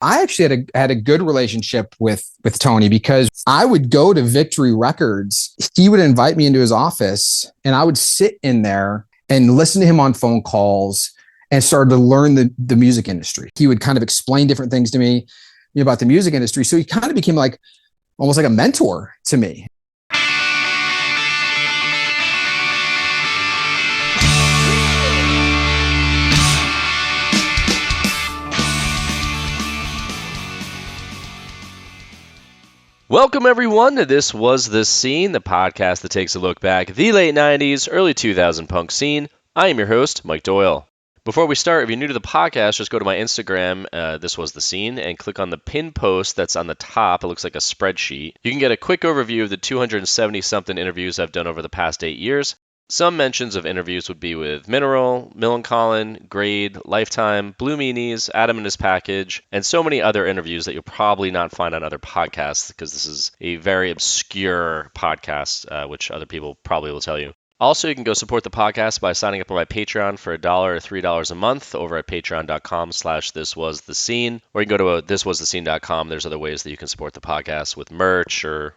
I actually had a good relationship with Tony because I would go to Victory Records. He would invite me into his office and I would sit in there and listen to him on phone calls and started to learn the music industry. He would kind of explain different things to me about the music industry. So he kind of became like almost like a mentor to me. Welcome, everyone, to This Was the Scene, the podcast that takes a look back at the late 90s, early 2000 punk scene. I am your host, Mike Doyle. Before we start, if you're new to the podcast, just go to my Instagram, This Was the Scene, and click on the pinned post that's on the top. It looks like a spreadsheet. You can get a quick overview of the 270-something interviews I've done over the past 8 years. Some mentions of interviews would be with Mineral, Millencolin, Grade, Lifetime, Blue Meanies, Adam and His Package, and so many other interviews that you'll probably not find on other podcasts because this is a very obscure podcast, which other people probably will tell you. Also, you can go support the podcast by signing up on my Patreon for $1 or $3 a month over at patreon.com/thiswasthescene, or you can go to thiswasthescene.com. There's other ways that you can support the podcast with merch or,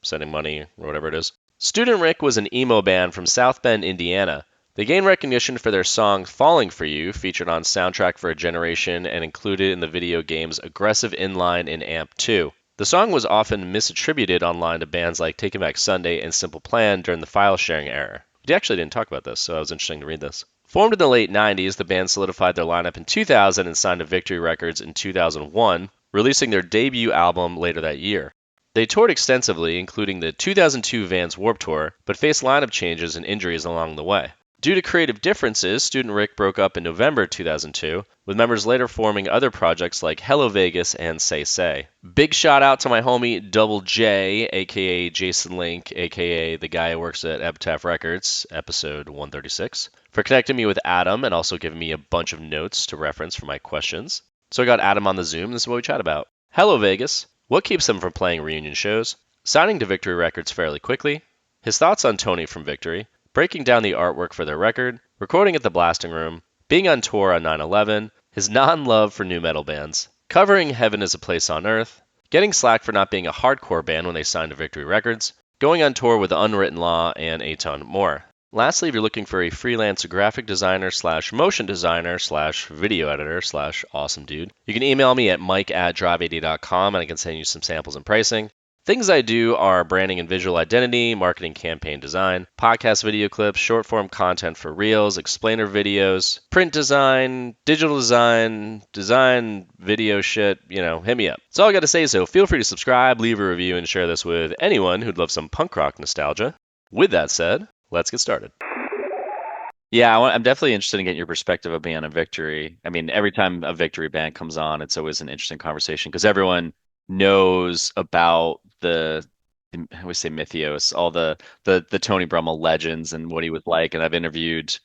sending money or whatever it is. Student Rick was an emo band from South Bend, Indiana. They gained recognition for their song Falling For You, featured on Soundtrack for a Generation and included in the video games Aggressive Inline and Amped 2. The song was often misattributed online to bands like Taking Back Sunday and Simple Plan during the file sharing era. We actually didn't talk about this, so it was interesting to read this. Formed in the late 90s, the band solidified their lineup in 2000 and signed to Victory Records in 2001, releasing their debut album later that year. They toured extensively, including the 2002 Vans Warped Tour, but faced lineup changes and injuries along the way. Due to creative differences, Student Rick broke up in November 2002, with members later forming other projects like Hello Vegas and Say Say. Big shout out to my homie Double J, aka Jason Link, aka the guy who works at Epitaph Records, episode 136, for connecting me with Adam and also giving me a bunch of notes to reference for my questions. So I got Adam on the Zoom, this is what we chat about. Hello Vegas. What keeps him from playing reunion shows? Signing to Victory Records fairly quickly? His thoughts on Tony from Victory? Breaking down the artwork for their record? Recording at the Blasting Room? Being on tour on 9/11? His non-love for new metal bands? Covering Heaven is a Place on Earth? Getting slack for not being a hardcore band when they signed to Victory Records? Going on tour with Unwritten Law and a ton more. Lastly, if you're looking for a freelance graphic designer / motion designer / video editor / awesome dude, you can email me at mike@drive80.com and I can send you some samples and pricing. Things I do are branding and visual identity, marketing campaign design, podcast video clips, short form content for reels, explainer videos, print design, digital design, video shit, hit me up. That's all I got to say, so feel free to subscribe, leave a review, and share this with anyone who'd love some punk rock nostalgia. With that said, let's get started. Yeah, I'm definitely interested in getting your perspective of being on a Victory. I mean, every time a Victory band comes on, it's always an interesting conversation because everyone knows about I always say mythos, all the Tony Brummel legends and what he was like. And I've interviewed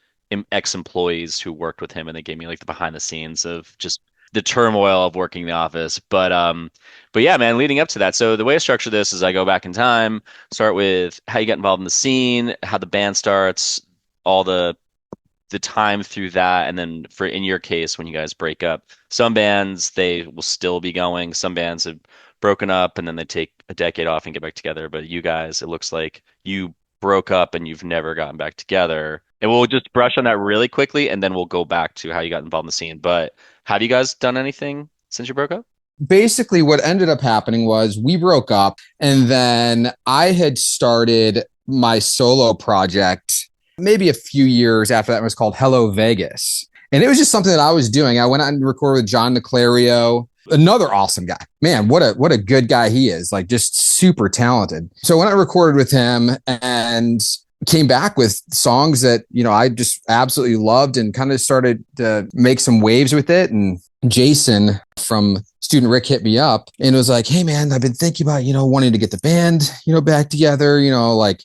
ex-employees who worked with him, and they gave me like the behind the scenes of just the turmoil of working in the office. But yeah, man, leading up to that. So the way I structure this is I go back in time, start with how you get involved in the scene, how the band starts, all the time through that, and then in your case, when you guys break up, some bands, they will still be going. Some bands have broken up and then they take a decade off and get back together. But you guys, it looks like you broke up and you've never gotten back together. And we'll just brush on that really quickly, and then we'll go back to how you got involved in the scene. But have you guys done anything since you broke up? Basically, what ended up happening was we broke up, and then I had started my solo project maybe a few years after that. It was called Hello Vegas. And it was just something that I was doing. I went out and recorded with John Niclario, another awesome guy. Man, what a good guy he is, like just super talented. So when I recorded with him and came back with songs that, I just absolutely loved and kind of started to make some waves with it. And Jason from Student Rick hit me up and was like, hey man, I've been thinking about, wanting to get the band, back together, like,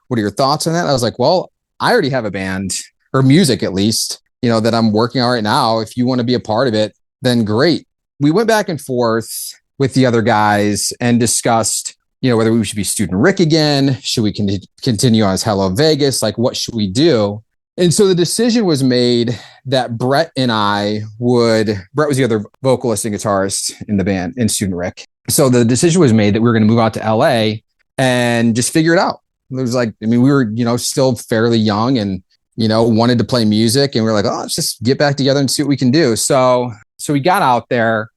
what are your thoughts on that? I was like, well, I already have a band, or music at least, that I'm working on right now. If you want to be a part of it, then great. We went back and forth with the other guys and discussed, whether we should be Student Rick again. Should we continue on as Hello Vegas? Like, what should we do? And so the decision was made that Brett was the other vocalist and guitarist in the band in Student Rick. So the decision was made that we were going to move out to LA and just figure it out. It was like, I mean, we were, still fairly young and, wanted to play music, and we were like, oh, let's just get back together and see what we can do. So we got out there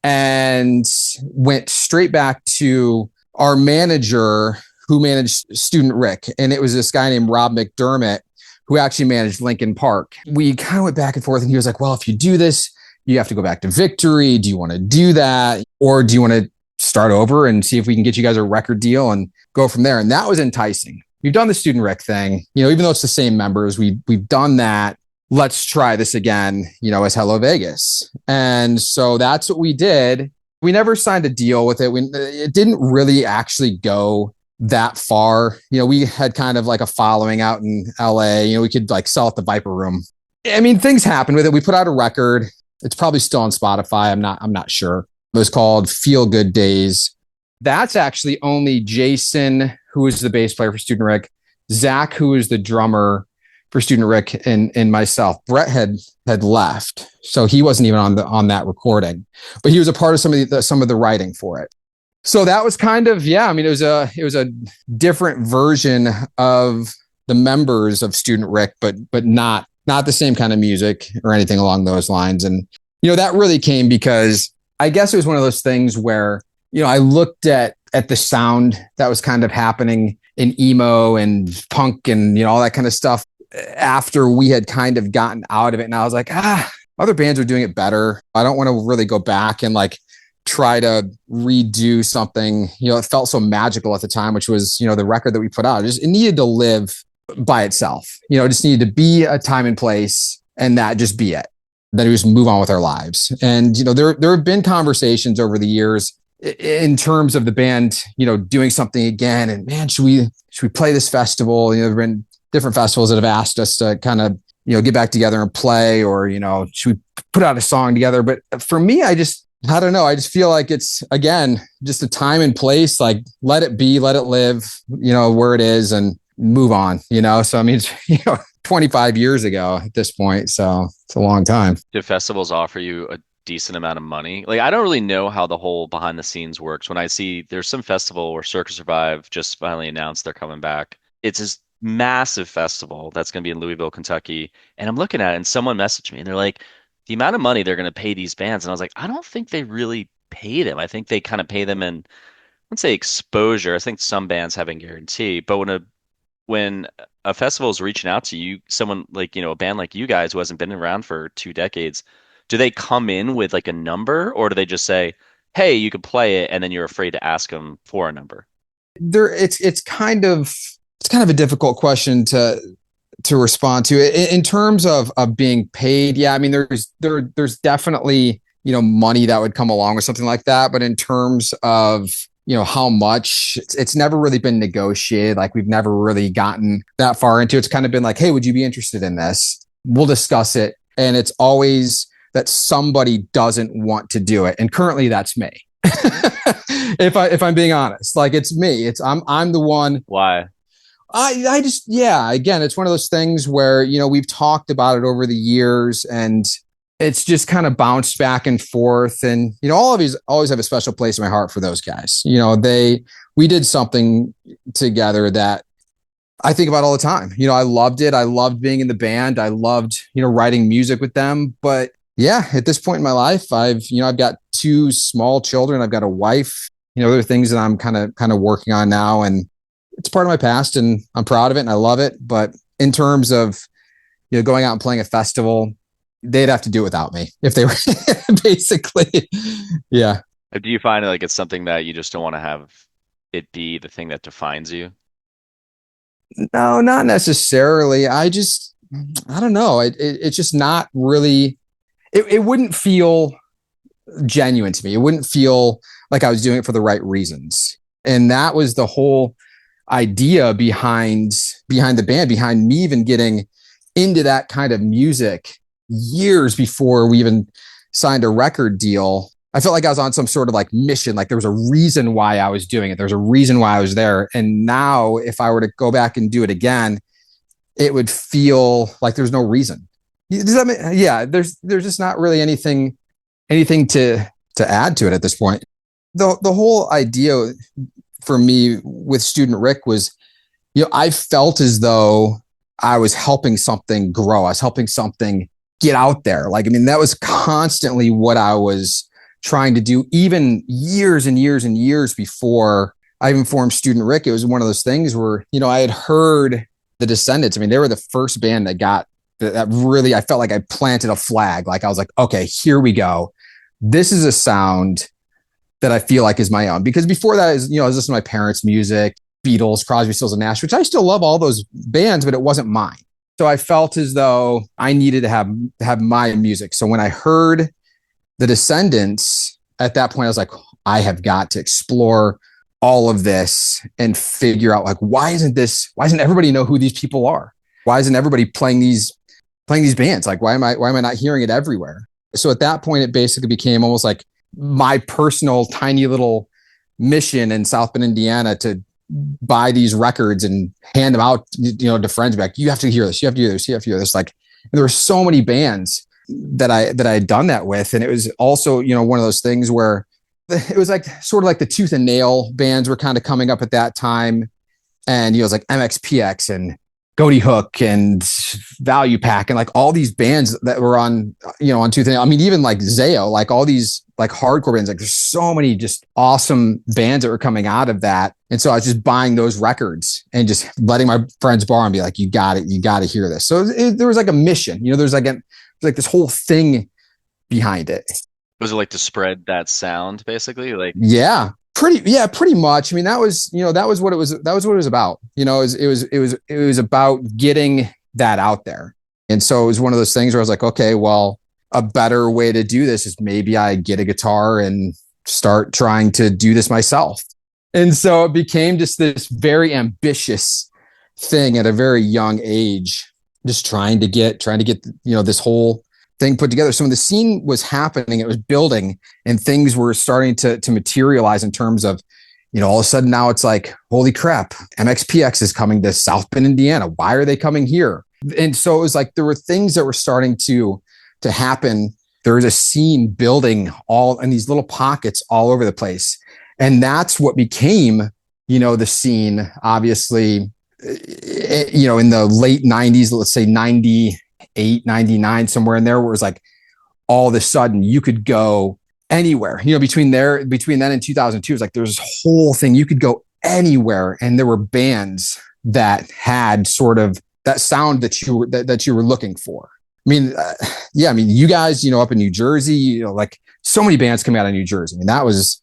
and went straight back to our manager who managed Student Rick. And it was this guy named Rob McDermott, who actually managed Lincoln Park. We kind of went back and forth, and he was like, well, if you do this, you have to go back to Victory. Do you want to do that? Or do you want to start over and see if we can get you guys a record deal and go from there? And that was enticing. We've done the Student Rec thing, even though it's the same members, we've done that. Let's try this again, as Hello Vegas. And so that's what we did. We never signed a deal with it. It didn't really actually go that far. We had kind of like a following out in LA. We could like sell at the Viper Room. I mean, things happened with it. We put out a record. It's probably still on Spotify. I'm not sure. It was called Feel Good Days. That's actually only Jason, who is the bass player for Student Rick, Zach, who is the drummer for Student Rick, and myself. Brett had left, so he wasn't even on that recording, but he was a part of some of the writing for it. So that was kind of, I mean, it was a different version of the members of Student Rick, but not the same kind of music or anything along those lines. And that really came because I guess it was one of those things where I looked at the sound that was kind of happening in emo and punk and all that kind of stuff after we had kind of gotten out of it, and I was like, other bands are doing it better. I don't want to really go back and like try to redo something. It felt so magical at the time, which was the record that we put out. It needed to live by itself. It just needed to be a time and place, and that just be it. Then we just move on with our lives. And there have been conversations over the years in terms of the band, doing something again. And man, should we play this festival? There have been different festivals that have asked us to kind of, get back together and play, or, should we put out a song together? But for me, I don't know. I just feel like it's, again, just a time and place, like let it be, let it live, where it is, and move on, So, I mean, it's, 25 years ago at this point. So it's a long time. Do festivals offer you a decent amount of money? Like, I don't really know how the whole behind the scenes works. When I see there's some festival where Cirque Survive just finally announced they're coming back. It's this massive festival that's going to be in Louisville, Kentucky. And I'm looking at it, and someone messaged me and they're like, the amount of money they're going to pay these bands. And I was like, I don't think they really pay them. I think they kind of pay them in, I wouldn't say exposure. I think some bands have a guarantee, but when a festival is reaching out to you, someone like, a band like you guys who hasn't been around for 2 decades, do they come in with like a number, or do they just say, hey, you can play it, and then you're afraid to ask them for a number? It's kind of a difficult question to respond to in terms of being paid. Yeah, I mean, there's definitely money that would come along with something like that, but in terms of how much, it's never really been negotiated. Like, we've never really gotten that far into it. It's kind of been like, hey, would you be interested in this? We'll discuss it. And it's always that somebody doesn't want to do it. And currently that's me. if I'm being honest, like, it's me. I'm the one. Why? I just, again, it's one of those things where, we've talked about it over the years, and it's just kind of bounced back and forth. And, all of these always have a special place in my heart for those guys. We did something together that I think about all the time. I loved it. I loved being in the band. I loved, writing music with them. But yeah, at this point in my life, I've got 2 small children. I've got a wife. There are things that I'm kind of working on now, and it's part of my past, and I'm proud of it and I love it. But in terms of, going out and playing a festival, they'd have to do it without me if they were basically. Yeah. Do you find like it's something that you just don't want to have it be the thing that defines you? No, not necessarily. I don't know. It's just not really, it wouldn't feel genuine to me. It wouldn't feel like I was doing it for the right reasons. And that was the whole idea behind the band, behind me even getting into that kind of music years before we even signed a record deal. I felt like I was on some sort of like mission. Like, there was a reason why I was doing it. There's a reason why I was there. And now if I were to go back and do it again, it would feel like there's no reason. Does that mean, yeah, there's just not really anything to add to it at this point. The whole idea for me with Student Rick was, I felt as though I was helping something grow. I was helping something get out there. Like, I mean, that was constantly what I was trying to do, even years and years and years before I even formed Student Rick. It was one of those things where, I had heard the Descendants. I mean, they were the first band that got that really, I felt like I planted a flag. Like I was like, okay, here we go. This is a sound that I feel like is my own. Because before that is, I was listening to my parents' music, Beatles, Crosby, Stills and Nash, which I still love all those bands, but it wasn't mine. So I felt as though I needed to have my music. So when I heard the Descendants, at that point, I was like, I have got to explore all of this and figure out, like, why isn't everybody know who these people are? Why isn't everybody playing these bands? Like, why am I not hearing it everywhere? So at that point, it basically became almost like my personal tiny little mission in South Bend, Indiana, to buy these records and hand them out, to friends. Like, you have to hear this. You have to hear this. You have to hear this. Like, and there were so many bands that I had done that with. And it was also, one of those things where it was like sort of like the Tooth and Nail bands were kind of coming up at that time. And, it was like MXPX and Goaty Hook and Value Pack and like all these bands that were on, on Tooth and Nail. I mean, even like Zayo, like all these like hardcore bands, like there's so many just awesome bands that were coming out of that. And so I was just buying those records and just letting my friends borrow and be like, you got to hear this. So there was like a mission, there's like this whole thing behind it. Was it like to spread that sound basically? Like, yeah, pretty much. I mean, that was what it was. That was what it was about. It was about getting that out there. And so it was one of those things where I was like, okay, well, a better way to do this is maybe I get a guitar and start trying to do this myself. And so it became just this very ambitious thing at a very young age, just trying to get, this whole thing put together. So when the scene was happening, it was building and things were starting to materialize in terms of, all of a sudden now it's like, holy crap, MXPX is coming to South Bend, Indiana. Why are they coming here? And so it was like, there were things that were starting to happen. There was a scene building all in these little pockets all over the place. And that's what became, the scene, obviously, in the late 90s, let's say 98, 99, somewhere in there, where it was like all of a sudden you could go anywhere, between then and 2002, it was like there's this whole thing. You could go anywhere. And there were bands that had sort of that sound that you were looking for. I mean, you guys, up in New Jersey, like so many bands coming out of New Jersey. I mean, that was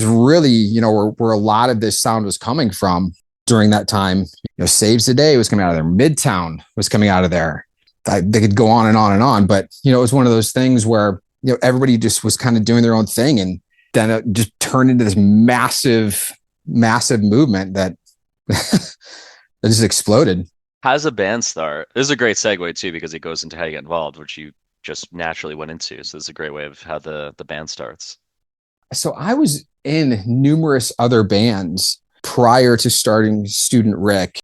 really, where a lot of this sound was coming from during that time. Saves the Day was coming out of there. Midtown was coming out of there. They could go on and on and on, but it was one of those things where, everybody just was kind of doing their own thing. And then it just turned into this massive movement that that just exploded. How does a band start? This is a great segue too, because it goes into how you get involved, which you just naturally went into. So this is a great way of how the band starts. So I was in numerous other bands prior to starting Student Rick.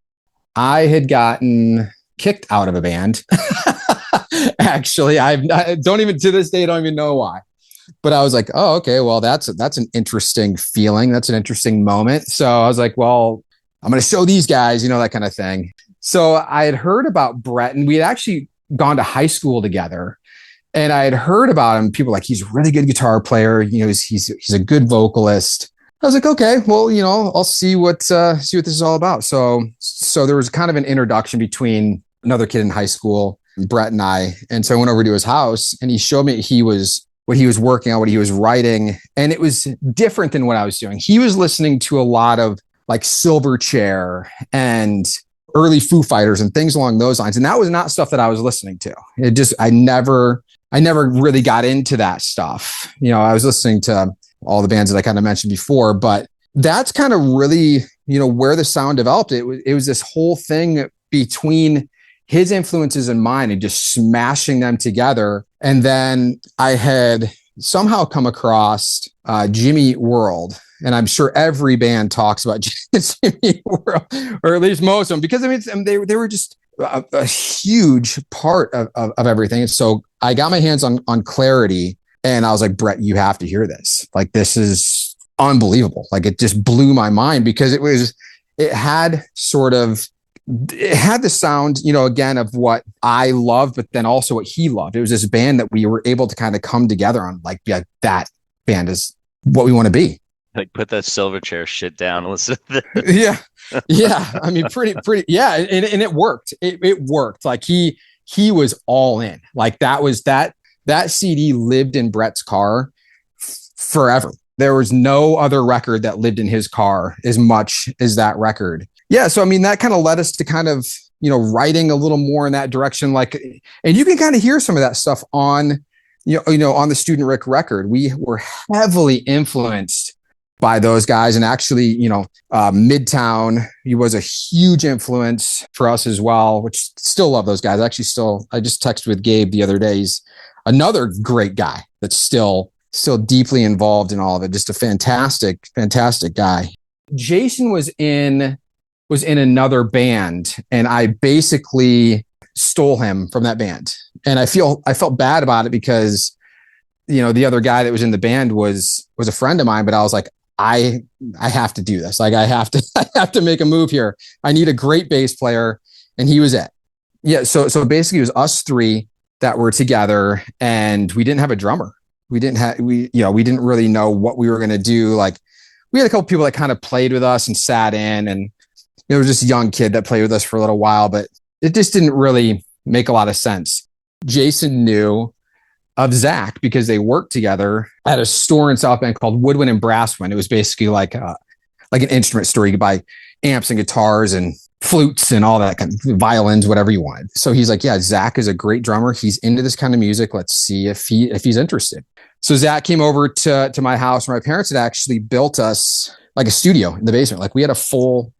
I had gotten kicked out of a band. Actually, I don't even to this day, I don't even know why. But I was like, oh, okay, well, that's an interesting feeling. That's an interesting moment. So I was like, well, I'm going to show these guys, that kind of thing. So I had heard about Brett, and we had actually gone to high school together. And I had heard about him. People were like, he's a really good guitar player. He's a good vocalist. I was like, okay, well, I'll see what this is all about. So there was kind of an introduction between another kid in high school, Brett, and I. And so I went over to his house, and he showed me what he was working on, what he was writing. And it was different than what I was doing. He was listening to a lot of like Silverchair and early Foo Fighters and things along those lines. And that was not stuff that I was listening to. I never really got into that stuff. I was listening to all the bands that I kind of mentioned before, but that's kind of really, where the sound developed. It was this whole thing between his influences and mine and just smashing them together. And then I had somehow come across Jimmy Eat World. and I'm sure every band talks about Jimmy World, or at least most of them, because I mean, they were just a huge part of everything. And so I got my hands on Clarity, and I was like, Brett, you have to hear this. Like, this is unbelievable. Like, it just blew my mind, because it had the sound, again, of what I loved, but then also what he loved. It was this band that we were able to kind of come together on, like, yeah, that band is what we want to be. Like, put that Silverchair shit down and listen to this. Yeah. Yeah. I mean, pretty, yeah. And it worked. It worked. Like, he was all in. Like, that CD lived in Brett's car forever. There was no other record that lived in his car as much as that record. Yeah. So, I mean, that kind of led us to kind of, writing a little more in that direction. Like, and you can kind of hear some of that stuff on, on the Student Rick record. We were heavily influenced by those guys. And actually, Midtown, he was a huge influence for us as well, which still love those guys. Actually, I just texted with Gabe the other day. He's another great guy that's still deeply involved in all of it. Just a fantastic guy. Jason was in another band, and I basically stole him from that band. And I felt bad about it, because, the other guy that was in the band was a friend of mine, but I was like, I have to do this. Like, I have to make a move here. I need a great bass player. And he was it. Yeah. So basically it was us three that were together, and we didn't have a drummer. We didn't really know what we were going to do. Like, we had a couple people that kind of played with us and sat in, and it was just a young kid that played with us for a little while, but it just didn't really make a lot of sense. Jason knew of Zach because they worked together at a store in South Bend called Woodwind and Brasswind. It was basically like an instrument store. You could buy amps and guitars and flutes and all that kind of violins, whatever you wanted. So he's like, yeah, Zach is a great drummer. He's into this kind of music. Let's see if he's interested. So Zach came over to my house, where my parents had actually built us like a studio in the basement. Like, we had a full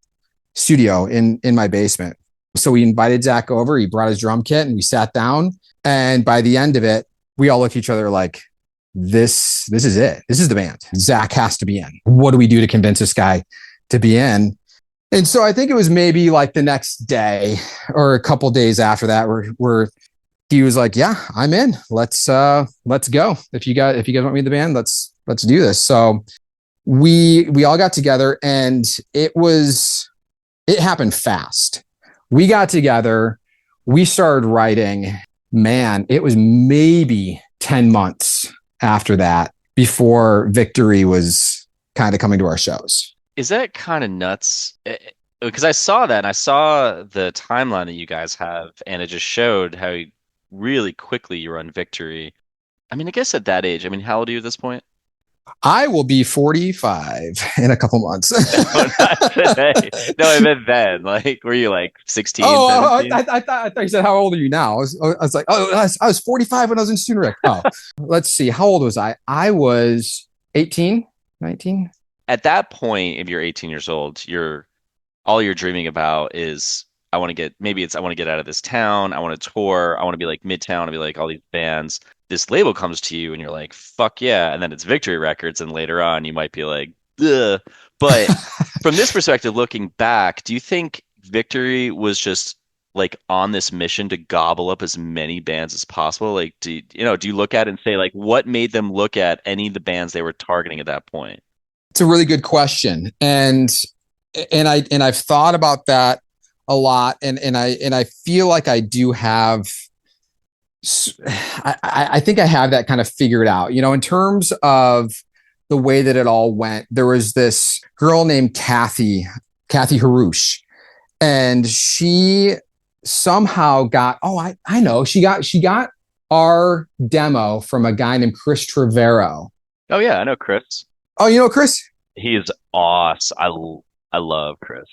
studio in my basement. So we invited Zach over. He brought his drum kit, and we sat down. And by the end of it, we all looked at each other like, this is it. This is the band. Zach has to be in. What do we do to convince this guy to be in? And so I think it was maybe like the next day or a couple days after that where he was like, yeah, I'm in. Let's go. If you guys want me in the band, let's do this. So we all got together, and it happened fast. We got together, we started writing. Man, it was maybe 10 months after that before Victory was kind of coming to our shows. Is that kind of nuts? Because I saw that, and I saw the timeline that you guys have, and it just showed how really quickly you run Victory. I mean, I guess at that age, I mean, how old are you at this point? I will be 45 in a couple months. No, not today. No, I meant then. Like, were you like 16? I thought you said, how old are you now? I was like, I was 45 when I was in Student Rick. Oh, let's see. How old was I? I was 18, 19. At that point, if you're 18 years old, all you're dreaming about is, I want to get out of this town. I want to tour. I want to be like Midtown. I want to be like all these bands. This label comes to you and you're like, fuck yeah. And then it's Victory Records. And later on, you might be like, ugh. But from this perspective, looking back, do you think Victory was just like on this mission to gobble up as many bands as possible? Like, do you look at it and say, like, what made them look at any of the bands they were targeting at that point? It's a really good question. And I've thought about that a lot. And I feel like I do have, I think I have that kind of figured out, in terms of the way that it all went. There was this girl named Kathy Harouche, and she somehow got, I know, she got our demo from a guy named Chris Trevero. Oh yeah, I know Chris. Oh, you know Chris? He is awesome. I love Chris.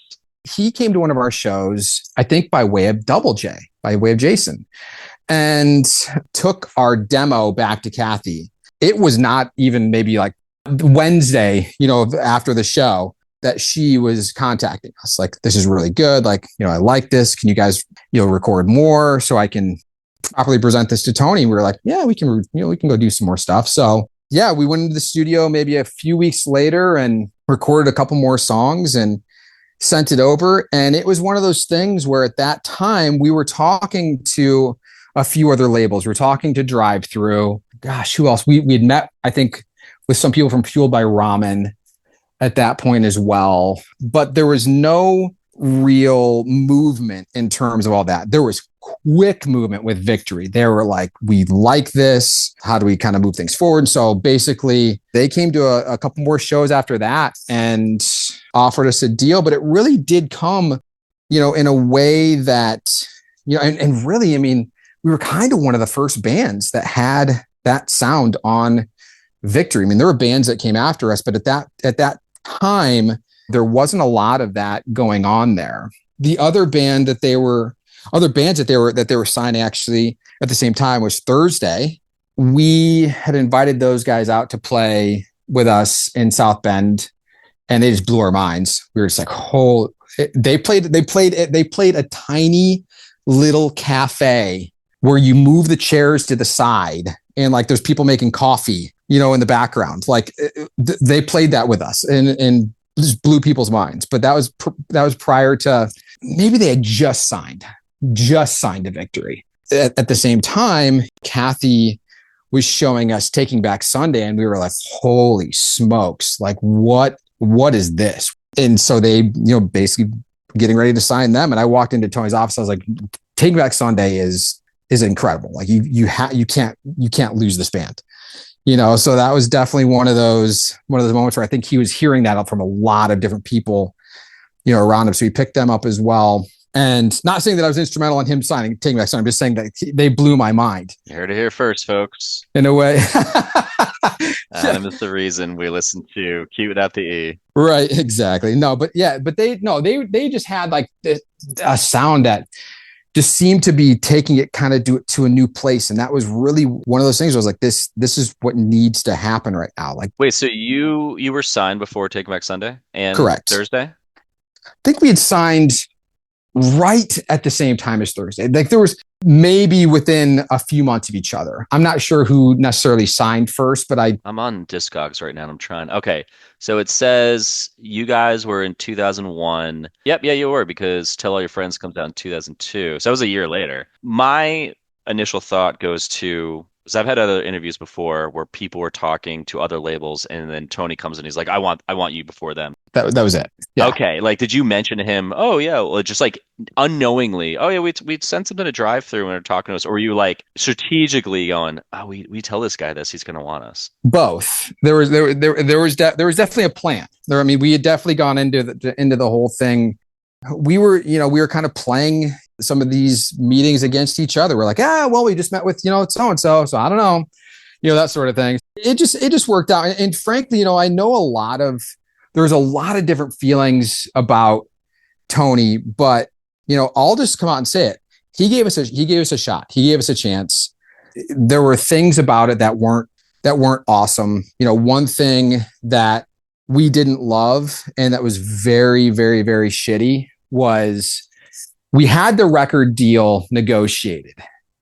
He came to one of our shows, I think by way of Double J, by way of Jason, and took our demo back to Kathy. It was not even maybe like Wednesday, after the show, that she was contacting us. Like, this is really good. Like, I like this. Can you guys, record more so I can properly present this to Tony? We were like, yeah, we can go do some more stuff. So yeah, we went into the studio maybe a few weeks later and recorded a couple more songs and sent it over. And it was one of those things where at that time we were talking to a few other labels. We were talking to Drive Through. Gosh, who else? We had met, I think, with some people from Fueled by Ramen at that point as well. But there was no real movement in terms of all that. There was quick movement with Victory. They were like, we like this. How do we kind of move things forward? So basically, they came to a couple more shows after that and offered us a deal. But it really did come, in a way that, and really, I mean, we were kind of one of the first bands that had that sound on Victory. I mean, there were bands that came after us, but at that time, there wasn't a lot of that going on there. The other bands that they were signing actually at the same time was Thursday. We had invited those guys out to play with us in South Bend, and they just blew our minds. We were just like, they played a tiny little cafe where you move the chairs to the side and like there's people making coffee, in the background. Like they played that with us and just blew people's minds. But that was prior to, maybe they had just signed to Victory. At the same time, Kathy was showing us Taking Back Sunday, and we were like, holy smokes, like what is this? And so they, basically getting ready to sign them. And I walked into Tony's office. I was like, Taking Back Sunday is incredible. Like you can't lose this band. So that was definitely one of those moments where I think he was hearing that up from a lot of different people, around him. So he picked them up as well. And not saying that I was instrumental in him Taking Back Sunday. I'm just saying that they blew my mind. You heard it here first, folks. In a way. Adam is the reason we listen to Q without the E. Right. Exactly. No, but they just had like a sound that just seemed to be taking it kind of to a new place. And that was really one of those things where I was like, this is what needs to happen right now. Like, wait, so you were signed before Taking Back Sunday and correct. Thursday? I think we had signed right at the same time as Thursday. Like there was maybe within a few months of each other. I'm not sure who necessarily signed first, but I'm on Discogs right now and I'm trying. Okay. So it says you guys were in 2001. Yep. Yeah, you were, because Tell All Your Friends comes out in 2002. So that was a year later. My initial thought goes to, because I've had other interviews before where people were talking to other labels and then Tony comes in, he's like, I want you before them. That was it. Yeah. Okay. Like, did you mention to him, oh yeah, well, just like unknowingly, oh yeah, we'd sent something to Drive Through when they're talking to us, or were you like strategically going, oh, we tell this guy this, he's going to want us? Both. There was definitely a plan there. I mean, we had definitely gone into the whole thing. We were kind of playing some of these meetings against each other. We're like, well, we just met with, so-and-so. So I don't know, that sort of thing. It just worked out. And frankly, I know there's a lot of different feelings about Tony, but, I'll just come out and say it. He gave us a shot. He gave us a chance. There were things about it that weren't awesome. One thing that we didn't love and that was very, very, very shitty was we had the record deal negotiated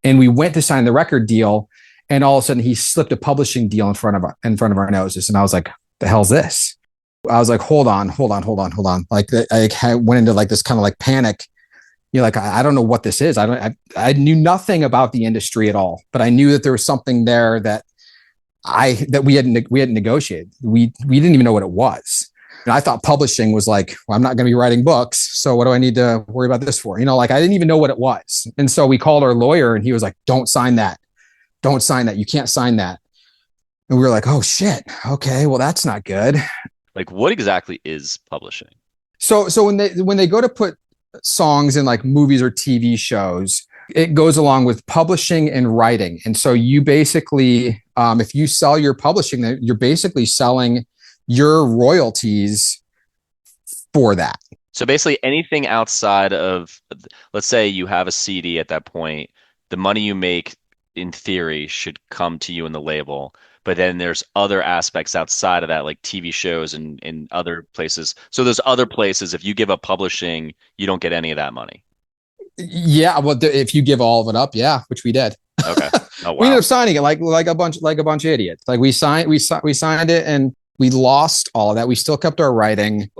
and we went to sign the record deal, and all of a sudden he slipped a publishing deal in front of our noses. And I was like, the hell's this? I was like, hold on. Like I went into like this kind of like panic. Like, I don't know what this is. I knew nothing about the industry at all, but I knew that there was something there that we had negotiated. We didn't even know what it was. And I thought publishing was like, well, I'm not going to be writing books, so what do I need to worry about this for? Like I didn't even know what it was. And so we called our lawyer and he was like, don't sign that. You can't sign that. And we were like, oh shit. Okay. Well, that's not good. Like, what exactly is publishing? So when they go to put songs in like movies or TV shows, it goes along with publishing and writing. And so you basically, if you sell your publishing, you're basically selling your royalties for that. So basically anything outside of, let's say you have a CD at that point, the money you make in theory should come to you in the label. But then there's other aspects outside of that, like TV shows and other places. So those other places, if you give up publishing, you don't get any of that money. Yeah. Well, if you give all of it up, yeah, which we did. Okay. Oh We ended wow. up signing it like a bunch of idiots. Like we signed it and we lost all of that. We still kept our writing,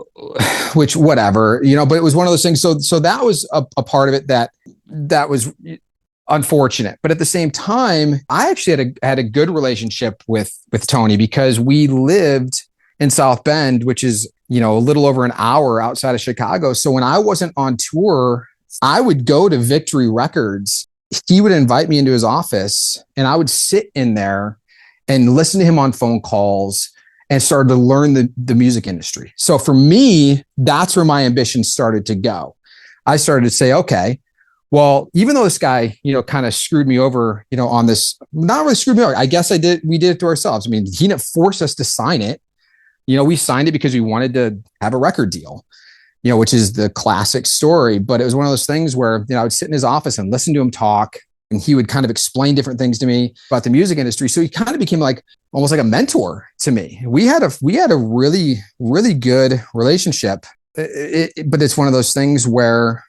which whatever, but it was one of those things. So that was a part of it that was unfortunate. But at the same time, I actually had a good relationship with Tony because we lived in South Bend, which is, a little over an hour outside of Chicago. So when I wasn't on tour, I would go to Victory Records. He would invite me into his office and I would sit in there and listen to him on phone calls and started to learn the music industry. So for me, that's where my ambition started to go. I started to say, okay, well, even though this guy, kind of screwed me over, on this, not really screwed me over. I guess we did it to ourselves. I mean, he didn't force us to sign it. We signed it because we wanted to have a record deal, which is the classic story. But it was one of those things where, I would sit in his office and listen to him talk, and he would kind of explain different things to me about the music industry. So he kind of became like almost like a mentor to me. We had a really, really good relationship. But it's one of those things where,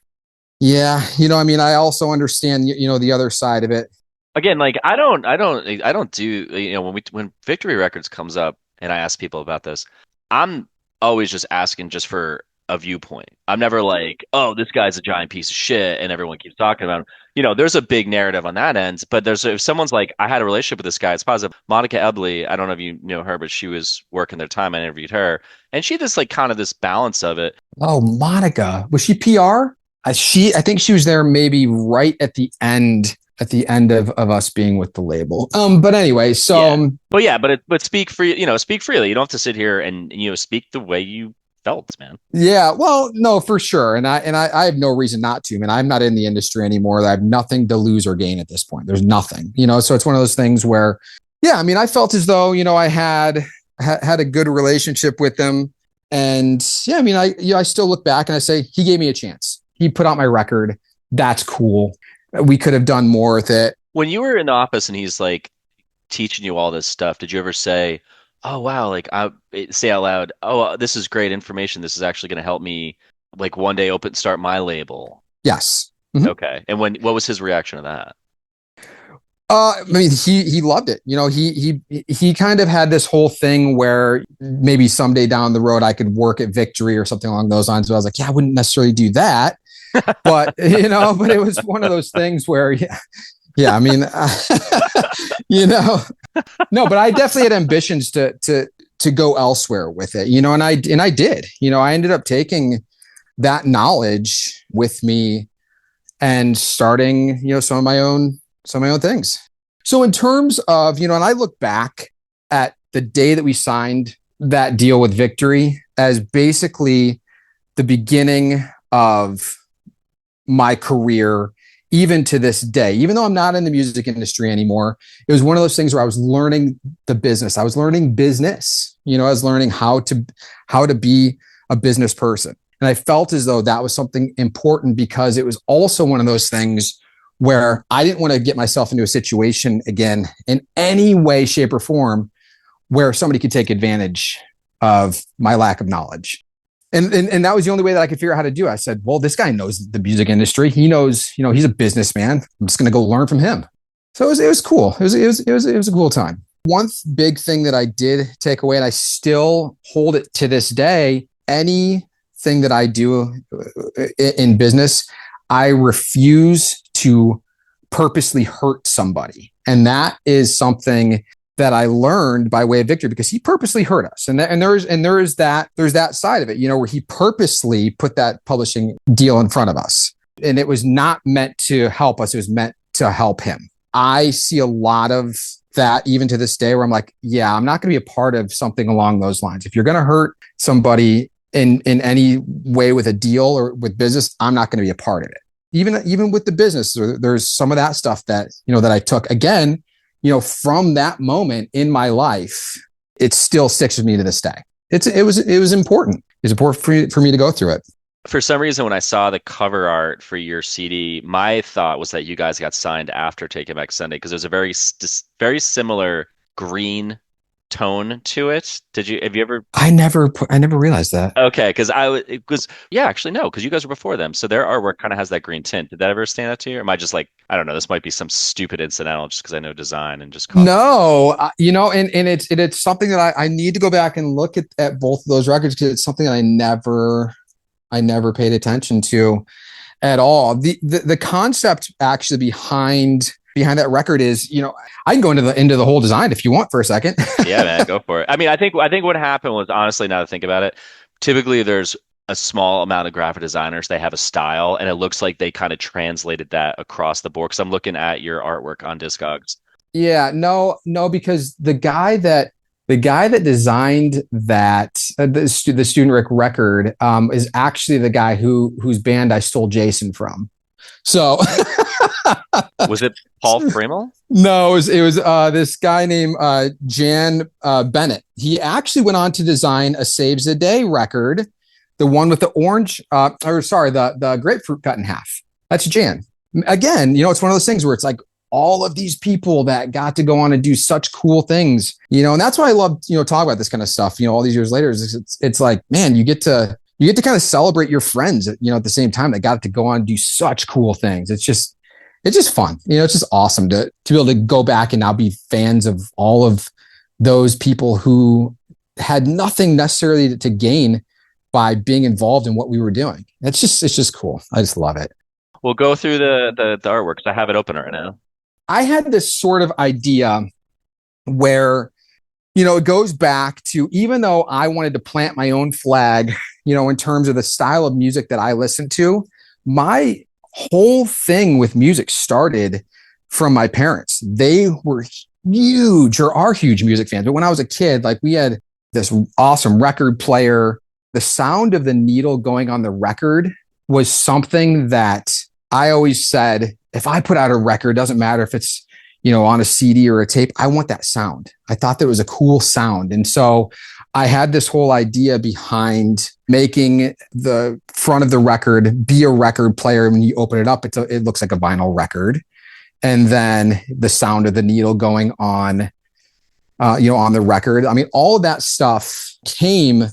yeah, I also understand, the other side of it. Again, like I don't do, when Victory Records comes up and I ask people about this, I'm always just asking just for a viewpoint. I'm never like, oh, this guy's a giant piece of shit and everyone keeps talking about him. There's a big narrative on that end, but if someone's like, I had a relationship with this guy, it's positive. Monica Ebley, I don't know if you know her, but she was working their time. I interviewed her, and she just like kind of this balance of it. Oh, Monica, was she PR? I think she was there maybe right at the end of us being with the label. But anyway, so But speak free, speak freely. You don't have to sit here and speak the way you felt, man. yeah, well, no, for sure. And I have no reason not to. I mean, I'm not in the industry anymore. I have nothing to lose or gain at this point. There's nothing, so it's one of those things where, yeah, I mean, I felt as though, I had a good relationship with them. And yeah, I mean, I still look back and I say, he gave me a chance. He put out my record. That's cool. We could have done more with it. When you were in the office and he's like teaching you all this stuff, did you ever say, "Oh wow," like say out loud, "Oh, this is great information. This is actually going to help me like one day start my label." Yes. Mm-hmm. Okay. And what was his reaction to that? I mean, he loved it. He kind of had this whole thing where maybe someday down the road I could work at Victory or something along those lines. But I was like, yeah, I wouldn't necessarily do that. But but it was one of those things where, yeah. I mean, no, but I definitely had ambitions to go elsewhere with it, and I did. I ended up taking that knowledge with me and starting, some of my own things. So in terms of, and I look back at the day that we signed that deal with Victory as basically the beginning of my career, even to this day. Even though I'm not in the music industry anymore, it was one of those things where I was learning the business. I was learning business. I was learning how to be a business person. And I felt as though that was something important because it was also one of those things where I didn't want to get myself into a situation again in any way, shape, or form where somebody could take advantage of my lack of knowledge. And that was the only way that I could figure out how to do it. I said, well, this guy knows the music industry. He knows, he's a businessman. I'm just going to go learn from him. So it was cool. It was a cool time. One big thing that I did take away, and I still hold it to this day, anything that I do in business, I refuse to purposely hurt somebody. And that is something that I learned by way of Victory because he purposely hurt us. And there's that side of it, where he purposely put that publishing deal in front of us. And it was not meant to help us. It was meant to help him. I see a lot of that even to this day where I'm like, yeah, I'm not going to be a part of something along those lines. If you're going to hurt somebody in any way with a deal or with business, I'm not going to be a part of it. Even with the business, there's some of that stuff that, that I took again, from that moment in my life. It still sticks with me to this day. It was important. It was important for me to go through it. For some reason, when I saw the cover art for your CD, my thought was that you guys got signed after Take It Back Sunday because there's a very similar green tone to it. Have you ever? I never realized that. Okay, because it was, yeah, actually no, because you guys were before them, so their artwork kind of has that green tint. Did that ever stand out to you? Or am I just like, I don't know, this might be some stupid incidental just because I know design and just caught. No, and it's something that I need to go back and look at both of those records because it's something that I never paid attention to at all. The concept actually behind that record is, I can go into the whole design if you want for a second. Yeah, man, go for it. I mean, I think what happened was, honestly, now to think about it, typically there's a small amount of graphic designers. They have a style, and it looks like they kind of translated that across the board. Because I'm looking at your artwork on Discogs. Yeah, no, because the guy that designed that the Student Rick record is actually the guy whose band I stole Jason from. So Was it Paul Frimmel? no, it was this guy named Jan Bennett. He actually went on to design a Saves the Day record, the one with the orange, the grapefruit cut in half. That's Jan. Again, it's one of those things where it's like all of these people that got to go on and do such cool things, and that's why I love, talk about this kind of stuff, all these years later. It's like, man, you get to kind of celebrate your friends, at the same time that got to go on and do such cool things. It's just fun. It's just awesome to be able to go back and now be fans of all of those people who had nothing necessarily to gain by being involved in what we were doing. It's just cool. I just love it. We'll go through the artwork 'cause I have it open right now. I had this sort of idea where, it goes back to, even though I wanted to plant my own flag, in terms of the style of music that I listen to, my whole thing with music started from my parents. They were huge or are huge music fans. But when I was a kid, like, we had this awesome record player. The sound of the needle going on the record was something that I always said, if I put out a record, doesn't matter if it's, on a CD or a tape, I want that sound. I thought that was a cool sound. And so I had this whole idea behind making the front of the record be a record player. When you open it up, it looks like a vinyl record. And then the sound of the needle going on, on the record. I mean, all of that stuff came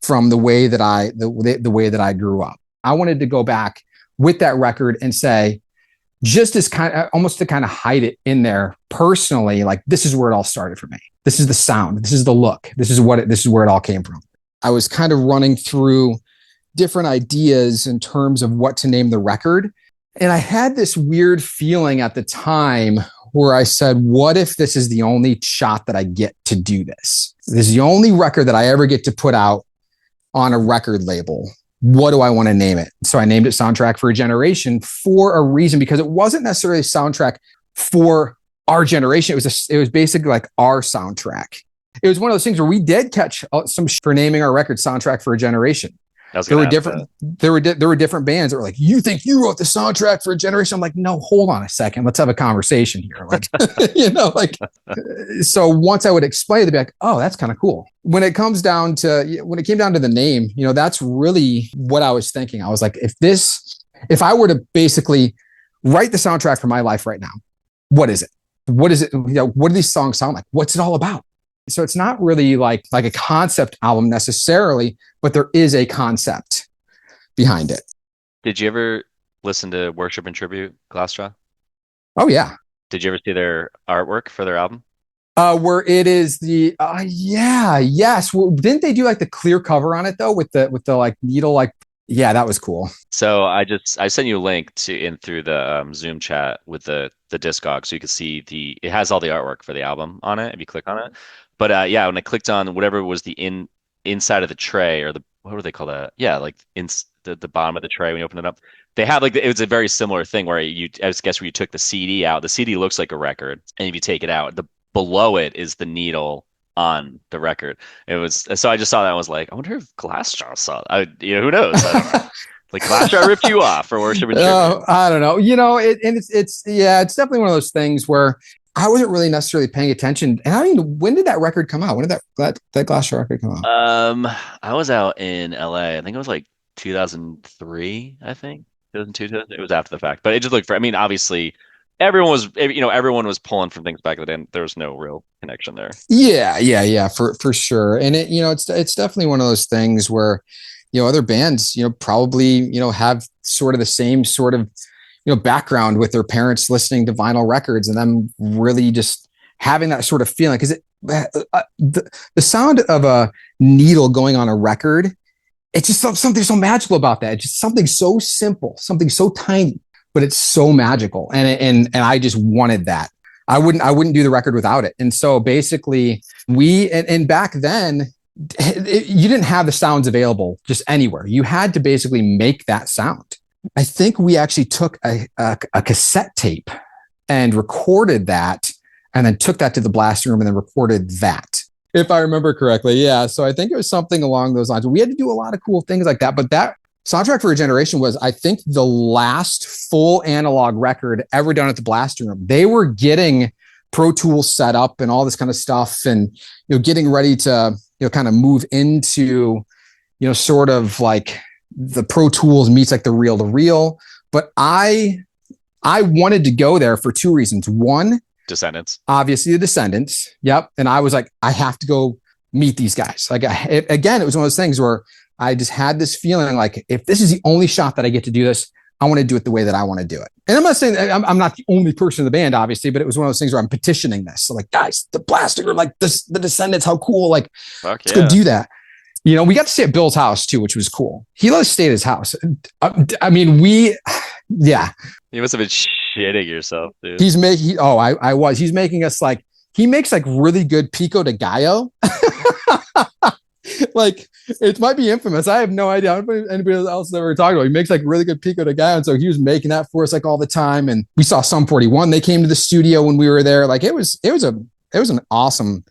from the way that the way that I grew up. I wanted to go back with that record and say, just as almost to kind of hide it in there personally, like, this is where it all started for me. This is the sound. This is the look. This is where it all came from. I was kind of running through different ideas in terms of what to name the record. And I had this weird feeling at the time where I said, what if this is the only shot that I get to do this? This is the only record that I ever get to put out on a record label. What do I want to name it? So I named it Soundtrack for a Generation for a reason, because it wasn't necessarily a soundtrack for our generation. It was basically like our soundtrack. It was one of those things where we did catch some for naming our record Soundtrack for a Generation. There were different bands that were like, you think you wrote the soundtrack for a generation? I'm like, no, hold on a second. Let's have a conversation here. Like, so once I would explain, they'd be like, oh, that's kind of cool. When it came down to the name, that's really what I was thinking. I was like, if I were to basically write the soundtrack for my life right now, what is it? What is it? What do these songs sound like? What's it all about? So it's not really like a concept album necessarily, but there is a concept behind it. Did you ever listen to Worship and Tribute, Glassjaw? Oh yeah. Did you ever see their artwork for their album? Where it is yes. Well, didn't they do like the clear cover on it though, with the like needle, like, yeah, that was cool. So I sent you a link through the Zoom chat with the Discog, so you can see it has all the artwork for the album on it if you click on it. But yeah, when I clicked on whatever was the inside of the tray, or what do they call that? Yeah, like in the bottom of the tray when you open it up, they had like, it was a very similar thing where I guess where you took the CD out. The CD looks like a record, and if you take it out, below it is the needle on the record. It was, so I just saw that and was like, I wonder if Glassjaw saw that. Who knows? I don't know. Like, Glassjaw ripped you off for Worship and Tribute. I don't know. It's definitely one of those things where I wasn't really necessarily paying attention. And I mean, when did that record come out? When did that Glassjaw record come out? I was out in LA. I think it was like 2003, I think. 2002, it was after the fact. But it just looked I mean, obviously everyone was pulling from things back then. There was no real connection there. Yeah, for sure. And it's definitely one of those things where, other bands, probably, have sort of the same sort of, background with their parents listening to vinyl records and them really just having that sort of feeling. Because the sound of a needle going on a record, it's just something so magical about that. It's just something so simple, something so tiny, but it's so magical. And I just wanted that. I wouldn't do the record without it. And so basically and back then you didn't have the sounds available just anywhere. You had to basically make that sound. I think we actually took a cassette tape and recorded that and then took that to the blasting room and then recorded that, if I remember correctly. Yeah. So I think it was something along those lines. We had to do a lot of cool things like that, but that Soundtrack for a Generation was, I think, the last full analog record ever done at the blasting room. They were getting Pro Tools set up and all this kind of stuff, and getting ready to kind of move into sort of like the Pro Tools meets like the reel to reel. But I wanted to go there for two reasons. One, Descendants, obviously the Descendants. Yep, and I was like, I have to go meet these guys. Like again, it was one of those things where I just had this feeling like, if this is the only shot that I get to do this, I want to do it the way that I want to do it. And I'm not saying I'm not the only person in the band, obviously, but it was one of those things where I'm petitioning this. So like, guys, the Blaster, like this, the Descendants, how cool. Like, let's go do that. We got to stay at Bill's house too, which was cool. He let us stay at his house. I mean, yeah. You must have been shitting yourself, dude. He's making, I was. He's making us he makes really good pico de gallo. Like, it might be infamous. I have no idea. I don't know if anybody else has ever talked about it. He makes really good pico de gallo. And so he was making that for us all the time. And we saw Sum 41. They came to the studio when we were there. Like, it was an awesome